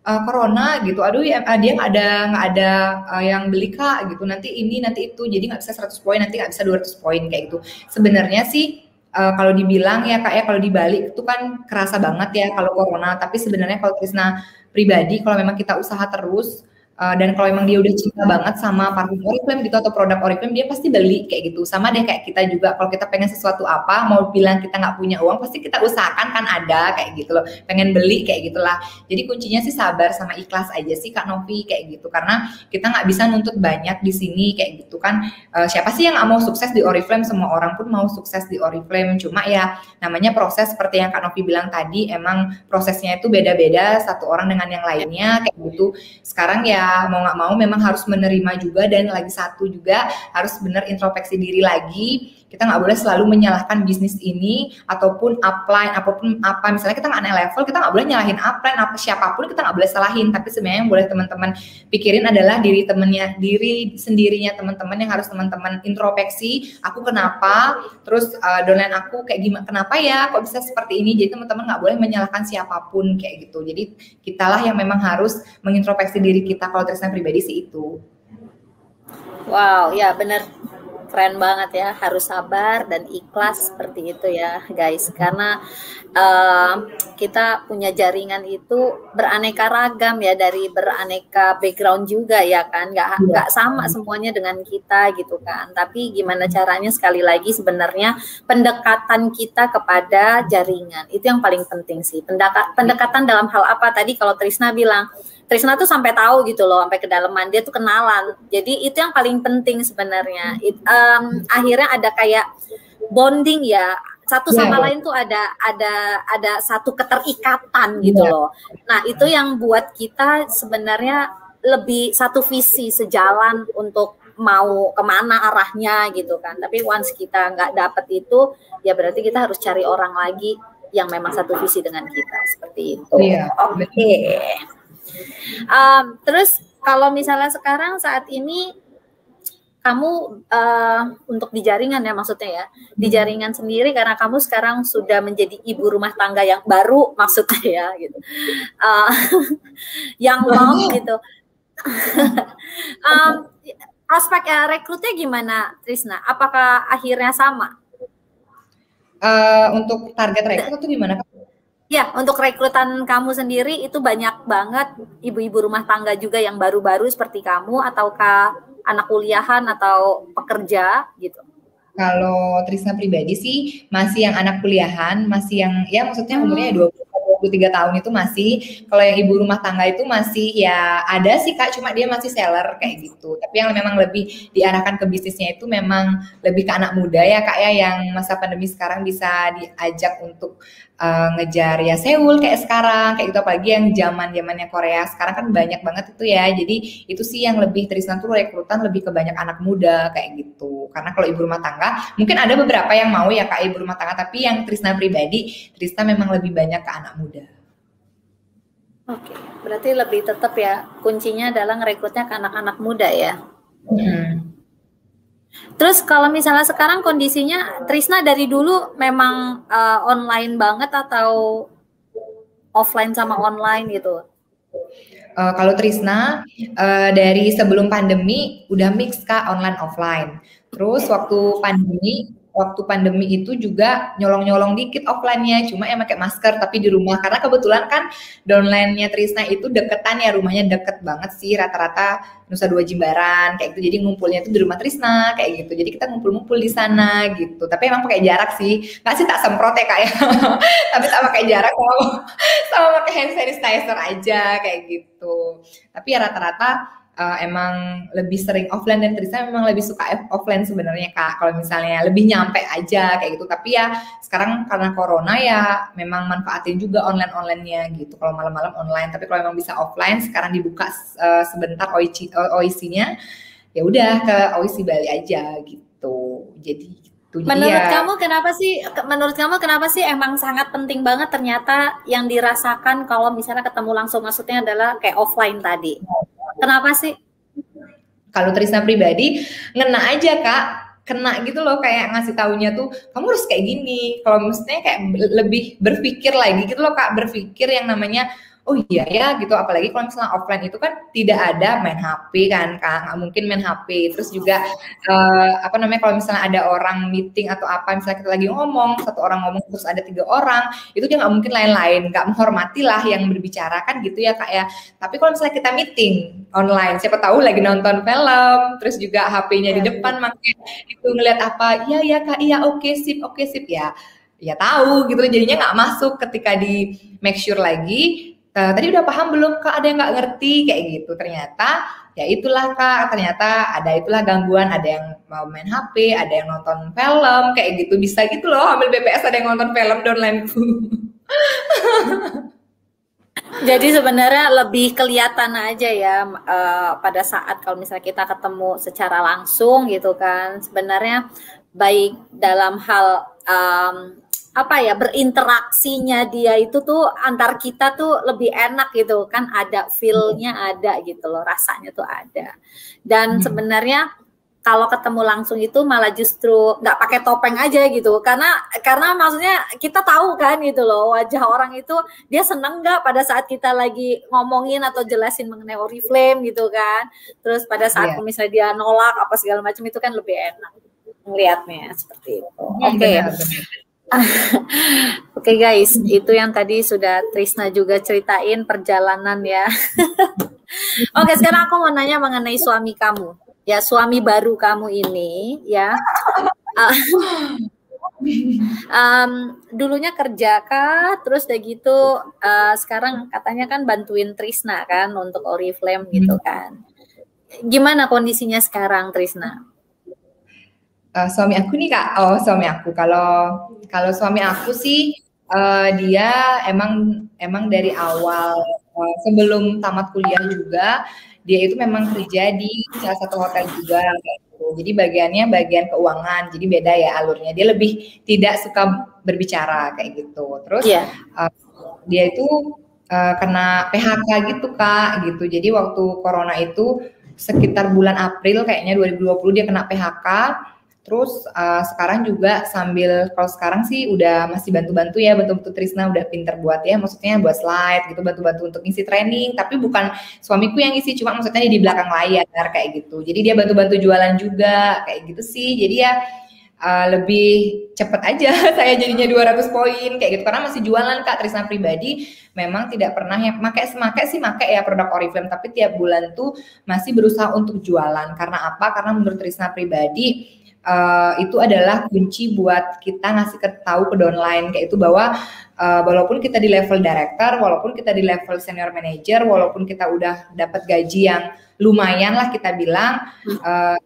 corona gitu, dia nggak ada yang beli Kak gitu, nanti ini nanti itu, jadi nggak bisa 100 poin, nanti nggak bisa 200 poin kayak gitu. Sebenarnya sih kalau dibilang ya Kak ya, kalau dibalik itu kan kerasa banget ya kalau corona, tapi sebenarnya kalau Trisna pribadi, kalau memang kita usaha terus dan kalau memang dia udah cinta banget sama parfum Oriflame gitu atau produk Oriflame, dia pasti beli kayak gitu. Sama deh kayak kita juga, kalau kita pengen sesuatu apa, mau bilang kita nggak punya uang, pasti kita usahakan kan ada kayak gitu loh, pengen beli kayak gitulah. Jadi kuncinya sih sabar sama ikhlas aja sih Kak Novi kayak gitu, karena kita nggak bisa nuntut banyak di sini kayak gitu kan. Siapa sih yang nggak mau sukses di Oriflame? Semua orang pun mau sukses di Oriflame, cuma ya namanya proses seperti yang Kak Novi bilang tadi, emang prosesnya itu beda-beda satu orang dengan yang lainnya kayak gitu. Sekarang ya mau nggak mau memang harus menerima juga, dan lagi satu juga harus benar introspeksi diri lagi. Kita nggak boleh selalu menyalahkan bisnis ini ataupun upline apapun apa, misalnya kita nggak naik level, kita nggak boleh nyalahin upline siapapun, kita nggak boleh salahin. Tapi sebenarnya yang boleh teman-teman pikirin adalah diri sendirinya teman-teman, yang harus teman-teman introspeksi, aku kenapa, terus downline aku kayak gimana, kenapa ya kok bisa seperti ini. Jadi teman-teman nggak boleh menyalahkan siapapun kayak gitu. Jadi kitalah yang memang harus mengintrospeksi diri kita. Kalau Trisna pribadi sih itu. Wow, ya benar. Keren banget ya, harus sabar dan ikhlas seperti itu ya guys, karena kita punya jaringan itu beraneka ragam ya, dari beraneka background juga ya kan, nggak sama semuanya dengan kita gitu kan. Tapi gimana caranya, sekali lagi sebenarnya pendekatan kita kepada jaringan itu yang paling penting sih. Pendekatan dalam hal apa, tadi kalau Trisna bilang, Trisna tuh sampai tahu gitu loh, sampai kedalaman, dia tuh kenalan. Jadi itu yang paling penting sebenarnya. Akhirnya ada kayak bonding ya, satu sama lain tuh ada satu keterikatan gitu loh. Nah itu yang buat kita sebenarnya lebih satu visi, sejalan untuk mau kemana arahnya gitu kan. Tapi once kita nggak dapet itu, ya berarti kita harus cari orang lagi yang memang satu visi dengan kita, seperti itu. Oke. Terus kalau misalnya sekarang saat ini kamu untuk di jaringan ya, maksudnya ya di jaringan sendiri, karena kamu sekarang sudah menjadi ibu rumah tangga yang baru maksudnya ya gitu, yang mom gitu. Prospek rekrutnya gimana Trisna? Apakah akhirnya sama? Untuk target rekrut itu gimana? Ya, untuk rekrutan kamu sendiri itu banyak banget ibu-ibu rumah tangga juga yang baru-baru seperti kamu, ataukah anak kuliahan atau pekerja gitu? Kalau Trisna pribadi sih masih yang anak kuliahan, masih yang ya maksudnya umurnya 20 23 tahun itu masih, kalau yang ibu rumah tangga itu masih ya ada sih Kak, cuma dia masih seller kayak gitu. Tapi yang memang lebih diarahkan ke bisnisnya itu memang lebih ke anak muda ya Kak ya, yang masa pandemi sekarang bisa diajak untuk ngejar ya Seoul kayak sekarang, kayak gitu. Apalagi yang zamannya Korea sekarang kan banyak banget itu ya. Jadi itu sih yang lebih Trisna tuh rekrutan lebih ke banyak anak muda kayak gitu. Karena kalau ibu rumah tangga mungkin ada beberapa yang mau ya Kak ibu rumah tangga, tapi yang Trisna pribadi, Trisna memang lebih banyak ke anak muda. Oke, berarti lebih tetap ya kuncinya adalah ngerekrutnya ke anak-anak muda ya. Terus kalau misalnya sekarang kondisinya Trisna dari dulu memang online banget atau offline sama online gitu? Kalau Trisna dari sebelum pandemi udah mix Kak, online offline. Terus waktu pandemi itu juga nyolong-nyolong dikit offline-nya, cuma yang pakai masker tapi di rumah, karena kebetulan kan downline-nya Trisna itu deketan ya, rumahnya deket banget sih, rata-rata Nusa Dua Jimbaran kayak gitu. Jadi ngumpulnya itu di rumah Trisna kayak gitu. Jadi kita ngumpul-ngumpul di sana gitu. Tapi emang pakai jarak sih. Nggak sih tak semprot ya Kak ya. Tapi tak pakai jarak sama pakai hand sanitizer aja kayak gitu. Tapi ya rata-rata emang lebih sering offline, dan Trisna memang lebih suka offline sebenarnya Kak. Kalau misalnya lebih nyampe aja kayak gitu. Tapi ya sekarang karena corona ya memang manfaatin juga online-onlinenya gitu. Kalau malam-malam online, tapi kalau memang bisa offline sekarang dibuka sebentar OIC-nya, ya udah ke OIC Bali aja gitu. Jadi gitu. Menurut kamu kenapa sih emang sangat penting banget ternyata yang dirasakan kalau misalnya ketemu langsung, maksudnya adalah kayak offline tadi? Kenapa sih? Kalau Trisna pribadi ngena aja Kak, kena gitu loh, kayak ngasih taunya tuh kamu harus kayak gini. Kalau maksudnya kayak lebih berpikir lagi gitu loh Kak, berpikir yang namanya oh iya ya gitu. Apalagi kalau misalnya offline itu kan tidak ada main HP kan Kak, nggak mungkin main HP. Terus juga kalau misalnya ada orang meeting atau apa, misalnya kita lagi ngomong, satu orang ngomong terus ada 3 orang, itu dia nggak mungkin lain-lain, nggak menghormati lah yang berbicara kan gitu ya Kak ya. Tapi kalau misalnya kita meeting online, siapa tahu lagi nonton film, terus juga HP-nya di depan, makanya itu ngeliat apa, iya Kak, iya oke sip ya tahu gitu. Jadinya nggak masuk ketika di make sure lagi. Tadi udah paham belum Kak? Ada yang nggak ngerti kayak gitu. Ternyata ya itulah Kak, ternyata ada itulah gangguan, ada yang mau main HP, ada yang nonton film kayak gitu. Bisa gitu loh, ambil BPS ada yang nonton film downline-ku. Jadi sebenarnya lebih kelihatan aja ya pada saat kalau misalnya kita ketemu secara langsung gitu kan, sebenarnya baik dalam hal berinteraksinya dia itu tuh antar kita tuh lebih enak gitu kan, ada feel-nya ada gitu loh, rasanya tuh ada. Dan sebenarnya kalau ketemu langsung itu malah justru nggak pakai topeng aja gitu, karena maksudnya kita tahu kan gitu loh wajah orang itu dia seneng nggak pada saat kita lagi ngomongin atau jelasin mengenai Oriflame gitu kan. Terus pada saat misalnya dia nolak apa segala macam itu kan lebih enak ngelihatnya seperti itu. Oke. Oke guys, itu yang tadi sudah Trisna juga ceritain perjalanan ya. Oke, sekarang aku mau nanya mengenai suami kamu. Ya, suami baru kamu ini ya. Dulunya kerja kah? Terus udah gitu sekarang katanya kan bantuin Trisna kan untuk Oriflame gitu kan. Gimana kondisinya sekarang Trisna? Suami aku nih Kak, suami aku. Kalau suami aku sih dia emang dari awal sebelum tamat kuliah juga dia itu memang kerja di salah satu hotel juga kayak gitu. Jadi bagian keuangan, jadi beda ya alurnya. Dia lebih tidak suka berbicara kayak gitu. Terus dia itu kena PHK gitu Kak gitu. Jadi waktu corona itu sekitar bulan April kayaknya 2020 dia kena PHK. Terus sekarang juga kalau sekarang sih udah masih bantu-bantu ya, bantu-bantu Trisna udah pinter buat ya, maksudnya buat slide gitu, bantu-bantu untuk ngisi training, tapi bukan suamiku yang ngisi, cuma maksudnya di belakang layar kayak gitu. Jadi dia bantu-bantu jualan juga kayak gitu sih. Jadi ya lebih cepet aja saya jadinya 200 poin kayak gitu, karena masih jualan Kak. Trisna pribadi memang tidak pernah ya pakai ya produk Oriflame, tapi tiap bulan tuh masih berusaha untuk jualan. Karena apa? Karena menurut Trisna pribadi itu adalah kunci buat kita ngasih tahu ke downline kayak itu bahwa walaupun kita di level director, walaupun kita di level senior manager, walaupun kita udah dapat gaji yang lumayan lah kita bilang,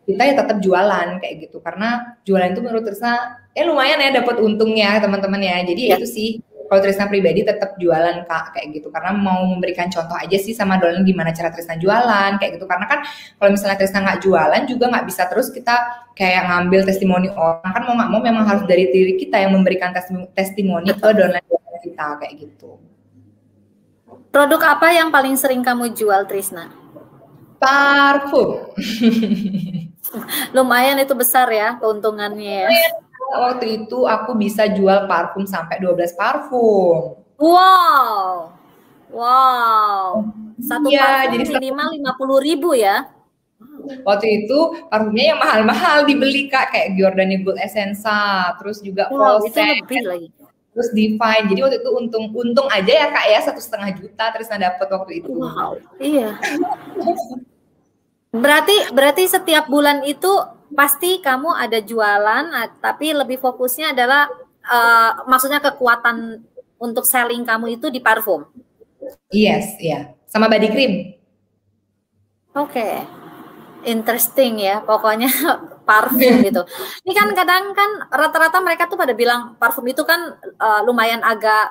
kita ya tetap jualan kayak gitu, karena jualan itu menurut Trisna lumayan ya dapat untungnya teman-teman ya. Jadi itu sih kalau Trisna pribadi tetap jualan Kak kayak gitu, karena mau memberikan contoh aja sih sama downline gimana cara Trisna jualan kayak gitu, karena kan kalau misalnya Trisna nggak jualan juga nggak bisa terus kita kayak ngambil testimoni orang, kan mau nggak mau memang harus dari diri kita yang memberikan testimoni ke downline kita kayak gitu. Produk apa yang paling sering kamu jual, Trisna? Parfum. Lumayan itu besar ya keuntungannya ya. Waktu itu aku bisa jual parfum sampai 12 parfum. Wow. Satu parfum jadi minimal 50.000 ya. Waktu itu parfumnya yang mahal-mahal dibeli Kak, kayak Giordani Gold Essenza, terus juga itu lebih lagi. Terus Divine. Jadi waktu itu untung aja ya Kak ya, 1,5 juta Trisna dapat waktu itu. Wow, iya. Berarti setiap bulan itu pasti kamu ada jualan, tapi lebih fokusnya adalah maksudnya kekuatan untuk selling kamu itu di parfum. Yes, ya. Sama body cream. Oke. Interesting ya, pokoknya parfum gitu. Ini kan kadang kan rata-rata mereka tuh pada bilang parfum itu kan lumayan agak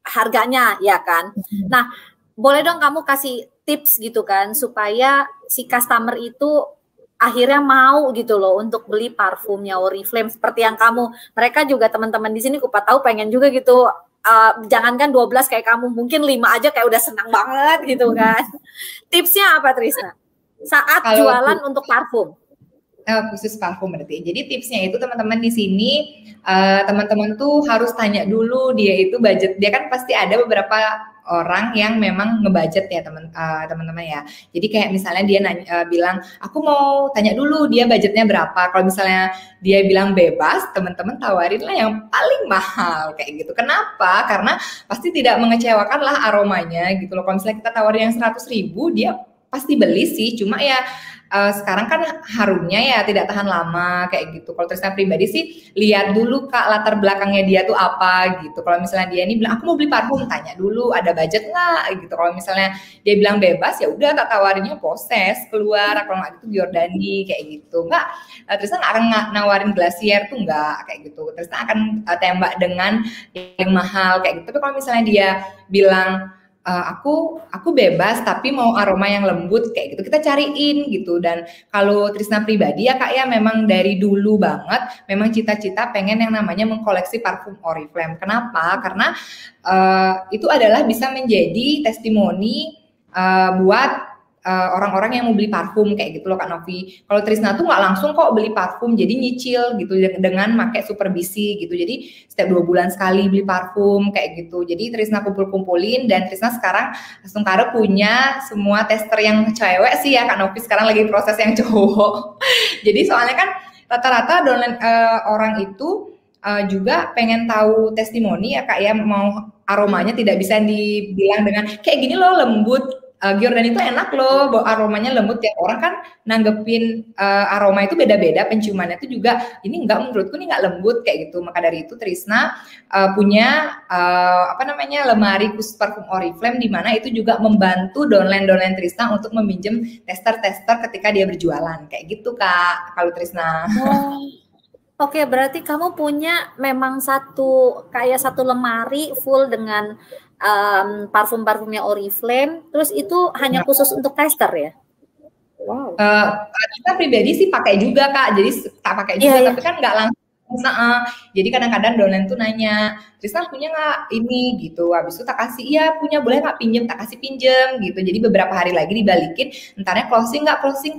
harganya ya kan. Nah, boleh dong kamu kasih tips gitu kan supaya si customer itu akhirnya mau gitu loh untuk beli parfumnya Oriflame seperti yang kamu. Mereka juga teman-teman di sini kupat tahu pengen juga gitu. Jangankan 12 kayak kamu, mungkin 5 aja kayak udah senang banget gitu kan. Tipsnya apa Trisna? Saat jualan untuk parfum. Khusus parfum berarti. Jadi tipsnya itu teman-teman di sini teman-teman tuh harus tanya dulu dia itu budget. Dia kan pasti ada beberapa orang yang memang ngebudget ya teman-teman ya. Jadi kayak misalnya dia bilang aku mau tanya dulu dia budgetnya berapa. Kalau misalnya dia bilang bebas, teman-teman tawarin lah yang paling mahal kayak gitu. Kenapa? Karena pasti tidak mengecewakan lah aromanya gitu loh. Kalau misalnya kita tawarin yang 100.000 dia pasti beli sih. Cuma ya sekarang kan harumnya ya tidak tahan lama kayak gitu. Kalau Trisna pribadi sih lihat dulu Kak latar belakangnya dia tuh apa gitu. Kalau misalnya dia ini bilang aku mau beli parfum, tanya dulu ada budget nggak gitu. Kalau misalnya dia bilang bebas ya udah tak tawarinnya Poses keluar, kalau nggak gitu Giordani kayak gitu. Nggak, Trisna nggak akan nawarin Glacier tuh nggak kayak gitu. Trisna akan tembak dengan yang mahal kayak gitu. Tapi kalau misalnya dia bilang aku bebas tapi mau aroma yang lembut kayak gitu, kita cariin gitu. Dan kalau Trisna pribadi ya Kak ya memang dari dulu banget memang cita-cita pengen yang namanya mengkoleksi parfum Oriflame. Kenapa? Karena itu adalah bisa menjadi testimoni buat orang-orang yang mau beli parfum kayak gitu loh Kak Novi. Kalau Trisna tuh nggak langsung kok beli parfum, jadi nyicil gitu dengan pakai Superbisi gitu. Jadi setiap 2 bulan sekali beli parfum kayak gitu. Jadi Trisna kumpulin dan Trisna sekarang langsung punya semua tester yang cewek sih ya Kak Novi. Sekarang lagi proses yang cowok. Jadi soalnya kan rata-rata downline orang itu juga pengen tahu testimoni ya Kak ya, mau aromanya tidak bisa dibilang dengan kayak gini loh lembut. Giordani itu enak loh, aromanya lembut. Tiap orang kan nanggepin aroma itu beda-beda, penciumannya itu juga ini enggak, menurutku ini enggak lembut kayak gitu. Maka dari itu Trisna punya lemari khusus parfum Oriflame, di mana itu juga membantu downline Trisna untuk meminjam tester-tester ketika dia berjualan kayak gitu Kak. Kalau Trisna. Oke, berarti kamu punya memang satu lemari full dengan parfum-parfumnya Oriflame, terus itu hanya khusus untuk tester ya? Wow. Kita pribadi sih pakai juga Kak, jadi tak pakai juga, tapi kan nggak langsung. Jadi kadang-kadang downline tuh nanya, Trisna punya nggak ini gitu, habis itu tak kasih, iya punya, boleh nggak pinjem, tak kasih pinjem gitu. Jadi beberapa hari lagi dibalikin, entarnya closing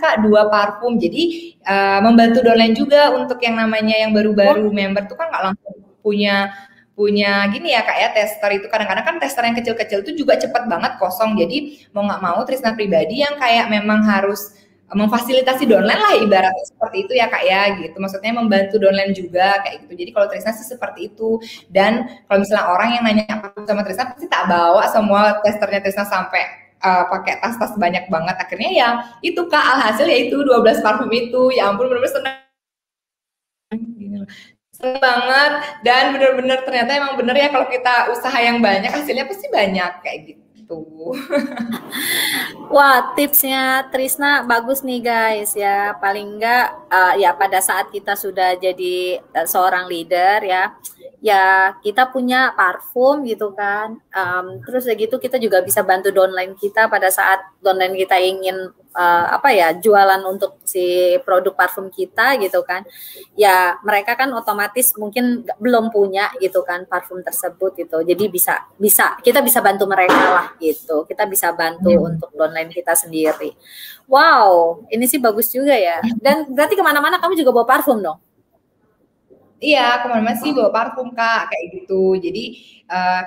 Kak 2 parfum. Jadi membantu downline juga untuk yang namanya yang baru-baru member tuh kan nggak langsung punya gini ya Kak ya, tester itu kadang-kadang kan tester yang kecil-kecil itu juga cepat banget kosong. Jadi mau nggak mau Trisna pribadi yang kayak memang harus memfasilitasi downline lah ibaratnya seperti itu ya Kak ya gitu. Maksudnya membantu downline juga kayak gitu. Jadi kalau Trisna sih seperti itu. Dan kalau misalnya orang yang nanya sama Trisna pasti tak bawa semua testernya Trisna sampai pakai tas-tas banyak banget. Akhirnya ya itu Kak, alhasil ya itu 12 parfum itu. Ya ampun bener-bener seneng Seneng banget dan bener-bener ternyata emang bener ya kalau kita usaha yang banyak hasilnya pasti banyak kayak gitu. Wah, tipsnya Trisna bagus nih guys ya. Paling enggak ya pada saat kita sudah jadi seorang leader ya, ya kita punya parfum gitu kan. Terus ya gitu kita juga bisa bantu downline kita pada saat downline kita ingin apa ya jualan untuk si produk parfum kita gitu kan. Ya mereka kan otomatis mungkin belum punya gitu kan parfum tersebut gitu. Jadi bisa bisa kita bisa bantu mereka lah gitu. Kita bisa bantu untuk downline kita sendiri. Wow, ini sih bagus juga ya. Dan berarti kemana-mana kamu juga bawa parfum dong? Iya, kemana-mana sih bawa parfum Kak, kayak gitu. Jadi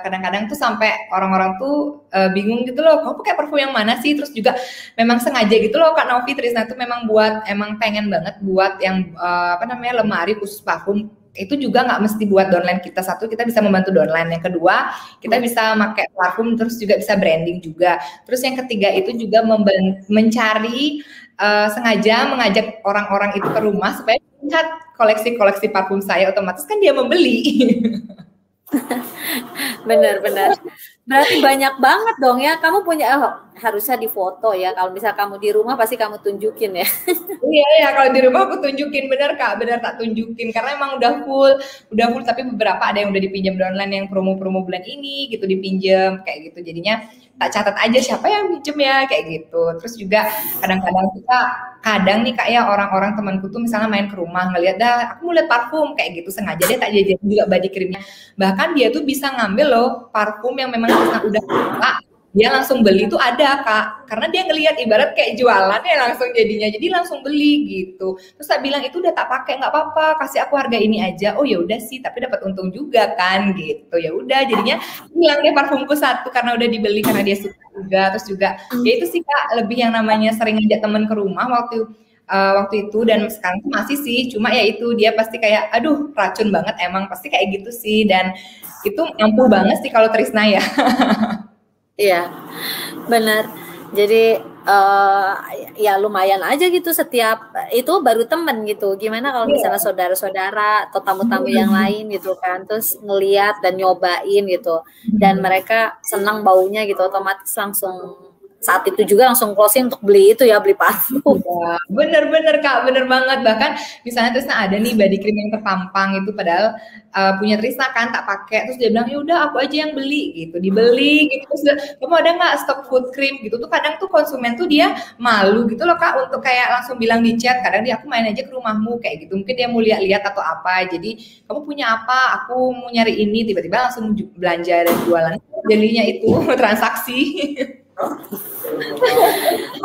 kadang-kadang tuh sampai orang-orang tuh bingung gitu loh, kamu pakai parfum yang mana sih? Terus juga memang sengaja gitu loh Kak Novi Trisna tuh memang buat emang pengen banget buat yang apa namanya lemari khusus parfum. Itu juga nggak mesti buat downline kita. Satu, kita bisa membantu downline. Yang kedua, kita bisa pakai parfum terus juga bisa branding juga. Terus yang ketiga itu juga mencari sengaja mengajak orang-orang itu ke rumah supaya lihat koleksi-koleksi parfum saya, otomatis kan dia membeli. Benar-benar. Berarti banyak banget dong ya. Kamu punya harusnya difoto ya. Kalau misalnya kamu di rumah pasti kamu tunjukin ya. Iya ya, kalau di rumah aku tunjukin, bener Kak, bener tak tunjukin karena emang udah full, tapi beberapa ada yang udah dipinjam online yang promo-promo bulan ini gitu dipinjam kayak gitu. Jadinya tak catat aja siapa yang pinjem ya kayak gitu. Terus juga kadang nih Kak ya orang-orang temanku tuh misalnya main ke rumah ngelihat dah aku mau lihat parfum kayak gitu, sengaja dia tak jajan juga body creamnya. Bahkan dia tuh bisa ngambil loh parfum yang memang udah suka, dia langsung beli tuh ada Kak, karena dia ngelihat ibarat kayak jualan ya langsung jadinya, jadi langsung beli gitu. Terus tak bilang itu udah tak pakai nggak apa-apa, kasih aku harga ini aja. Oh ya udah sih, tapi dapat untung juga kan gitu. Ya udah jadinya hilang deh parfumku satu karena udah dibeli karena dia suka juga. Terus juga ya itu sih Kak, lebih yang namanya sering ngajak temen ke rumah waktu itu dan sekarang tuh masih sih, cuma ya itu dia pasti kayak aduh racun banget emang pasti kayak gitu sih, dan itu ampuh banget sih kalau Trisna ya. Iya, benar. Jadi ya lumayan aja gitu setiap itu baru temen gitu. Gimana kalau misalnya saudara-saudara atau tamu-tamu yang lain gitu kan, terus ngeliat dan nyobain gitu, dan mereka senang baunya gitu, otomatis langsung saat itu juga langsung closing untuk beli itu ya, beli parfum. Ya, bener Kak, bener banget. Bahkan misalnya Trisna ada nih body cream yang terpampang itu padahal punya Trisna kan tak pakai, terus dia bilang ya udah aku aja yang beli gitu, dibeli gitu. Terus kamu ada nggak stok food cream gitu tuh, kadang tuh konsumen tuh dia malu gitu loh Kak untuk kayak langsung bilang di chat, kadang dia aku main aja ke rumahmu kayak gitu, mungkin dia mau lihat-lihat atau apa, jadi kamu punya apa, aku mau nyari ini, tiba-tiba langsung belanja dan jualan, jadinya itu transaksi.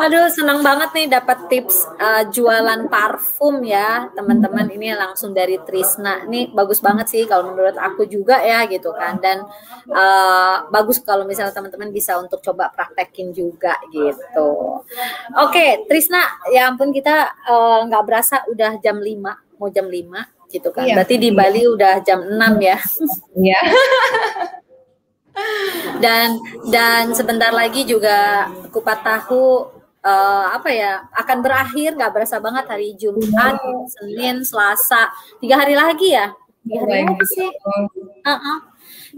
Aduh, senang banget nih dapat tips jualan parfum ya, teman-teman. Ini langsung dari Trisna. Nih bagus banget sih kalau menurut aku juga ya gitu kan. Dan bagus kalau misalnya teman-teman bisa untuk coba praktekin juga gitu. Oke, Trisna, ya ampun kita nggak berasa udah jam 5, mau jam 5 gitu kan. Iya. Berarti di Bali udah jam 6 ya. Iya. Dan sebentar lagi juga kupat tahu apa ya akan berakhir, nggak berasa banget, hari Jumat, Senin, Selasa, 3 hari lagi ya, 3 hari lagi sih.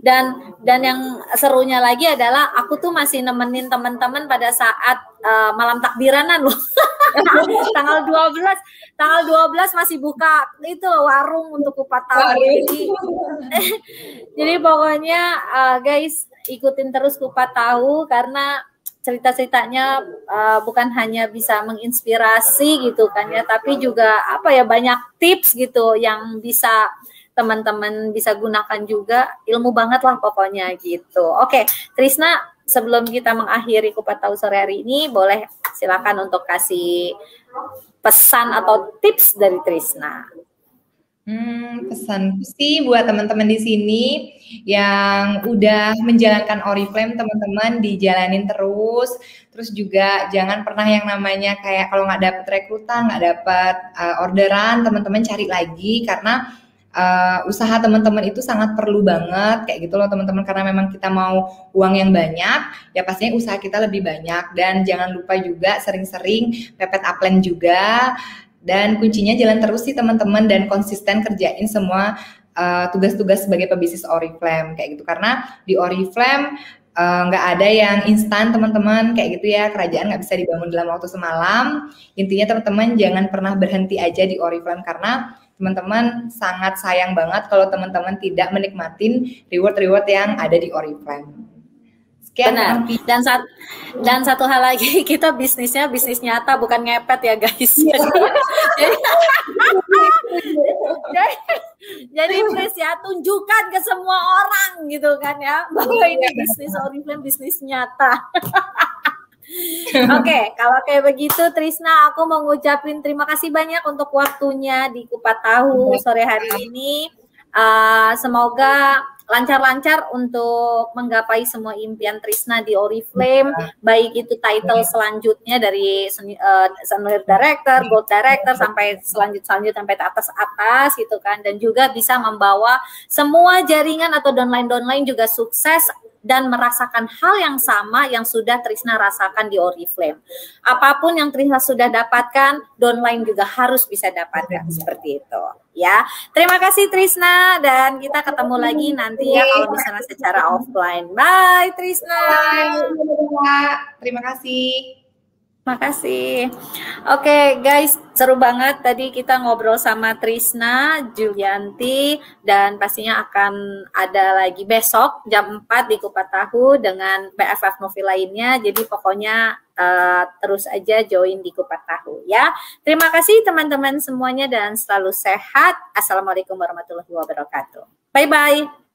Dan yang serunya lagi adalah aku tuh masih nemenin teman-teman pada saat malam takbiranan loh. tanggal 12 masih buka itu warung untuk kupat tahu. Jadi pokoknya guys, ikutin terus kupat tahu karena cerita-ceritanya bukan hanya bisa menginspirasi gitu kan ya, tapi juga apa ya, banyak tips gitu yang bisa teman-teman bisa gunakan juga, ilmu banget lah pokoknya gitu. Oke, Trisna, sebelum kita mengakhiri kupat tahu sore hari ini, boleh silakan untuk kasih pesan atau tips dari Trisna. Pesan sih buat teman-teman di sini yang udah menjalankan Oriflame, teman-teman dijalanin terus juga jangan pernah yang namanya kayak kalau nggak dapet rekrutan, nggak dapet orderan, teman-teman cari lagi karena usaha teman-teman itu sangat perlu banget kayak gitu loh teman-teman, karena memang kita mau uang yang banyak ya pastinya usaha kita lebih banyak, dan jangan lupa juga sering-sering pepet upline juga Dan kuncinya jalan terus sih teman-teman dan konsisten kerjain semua tugas-tugas sebagai pebisnis Oriflame kayak gitu. Karena di Oriflame nggak ada yang instan teman-teman kayak gitu ya. Kerajaan nggak bisa dibangun dalam waktu semalam. Intinya teman-teman jangan pernah berhenti aja di Oriflame karena teman-teman sangat sayang banget kalau teman-teman tidak menikmatin reward-reward yang ada di Oriflame. Benar. Dan satu hal lagi, kita bisnisnya bisnis nyata bukan ngepet ya guys. Jadi please ya tunjukkan ke semua orang gitu kan ya bahwa ini bisnis Oriflame bisnis nyata. Oke, kalau kayak begitu Trisna, aku mau ngucapin terima kasih banyak untuk waktunya di Kupat Tahu sore hari ini. Semoga lancar-lancar untuk menggapai semua impian Trisna di Oriflame, baik itu title selanjutnya dari senior director, gold director sampai selanjutnya sampai ke atas gitu kan, dan juga bisa membawa semua jaringan atau downline juga sukses dan merasakan hal yang sama yang sudah Trisna rasakan di Oriflame. Apapun yang Trisna sudah dapatkan, downline juga harus bisa dapatkan seperti itu. Ya, terima kasih Trisna dan kita ketemu lagi nanti ya kalau misalnya secara offline. Bye Trisna. Terima kasih. Terima kasih. Oke guys, seru banget tadi kita ngobrol sama Trisna Julianti dan pastinya akan ada lagi besok jam 4 di Kupat Tahu dengan BFF Novi lainnya. Jadi pokoknya terus aja join di Kupat Tahu ya. Terima kasih teman-teman semuanya dan selalu sehat. Assalamualaikum warahmatullahi wabarakatuh. Bye-bye.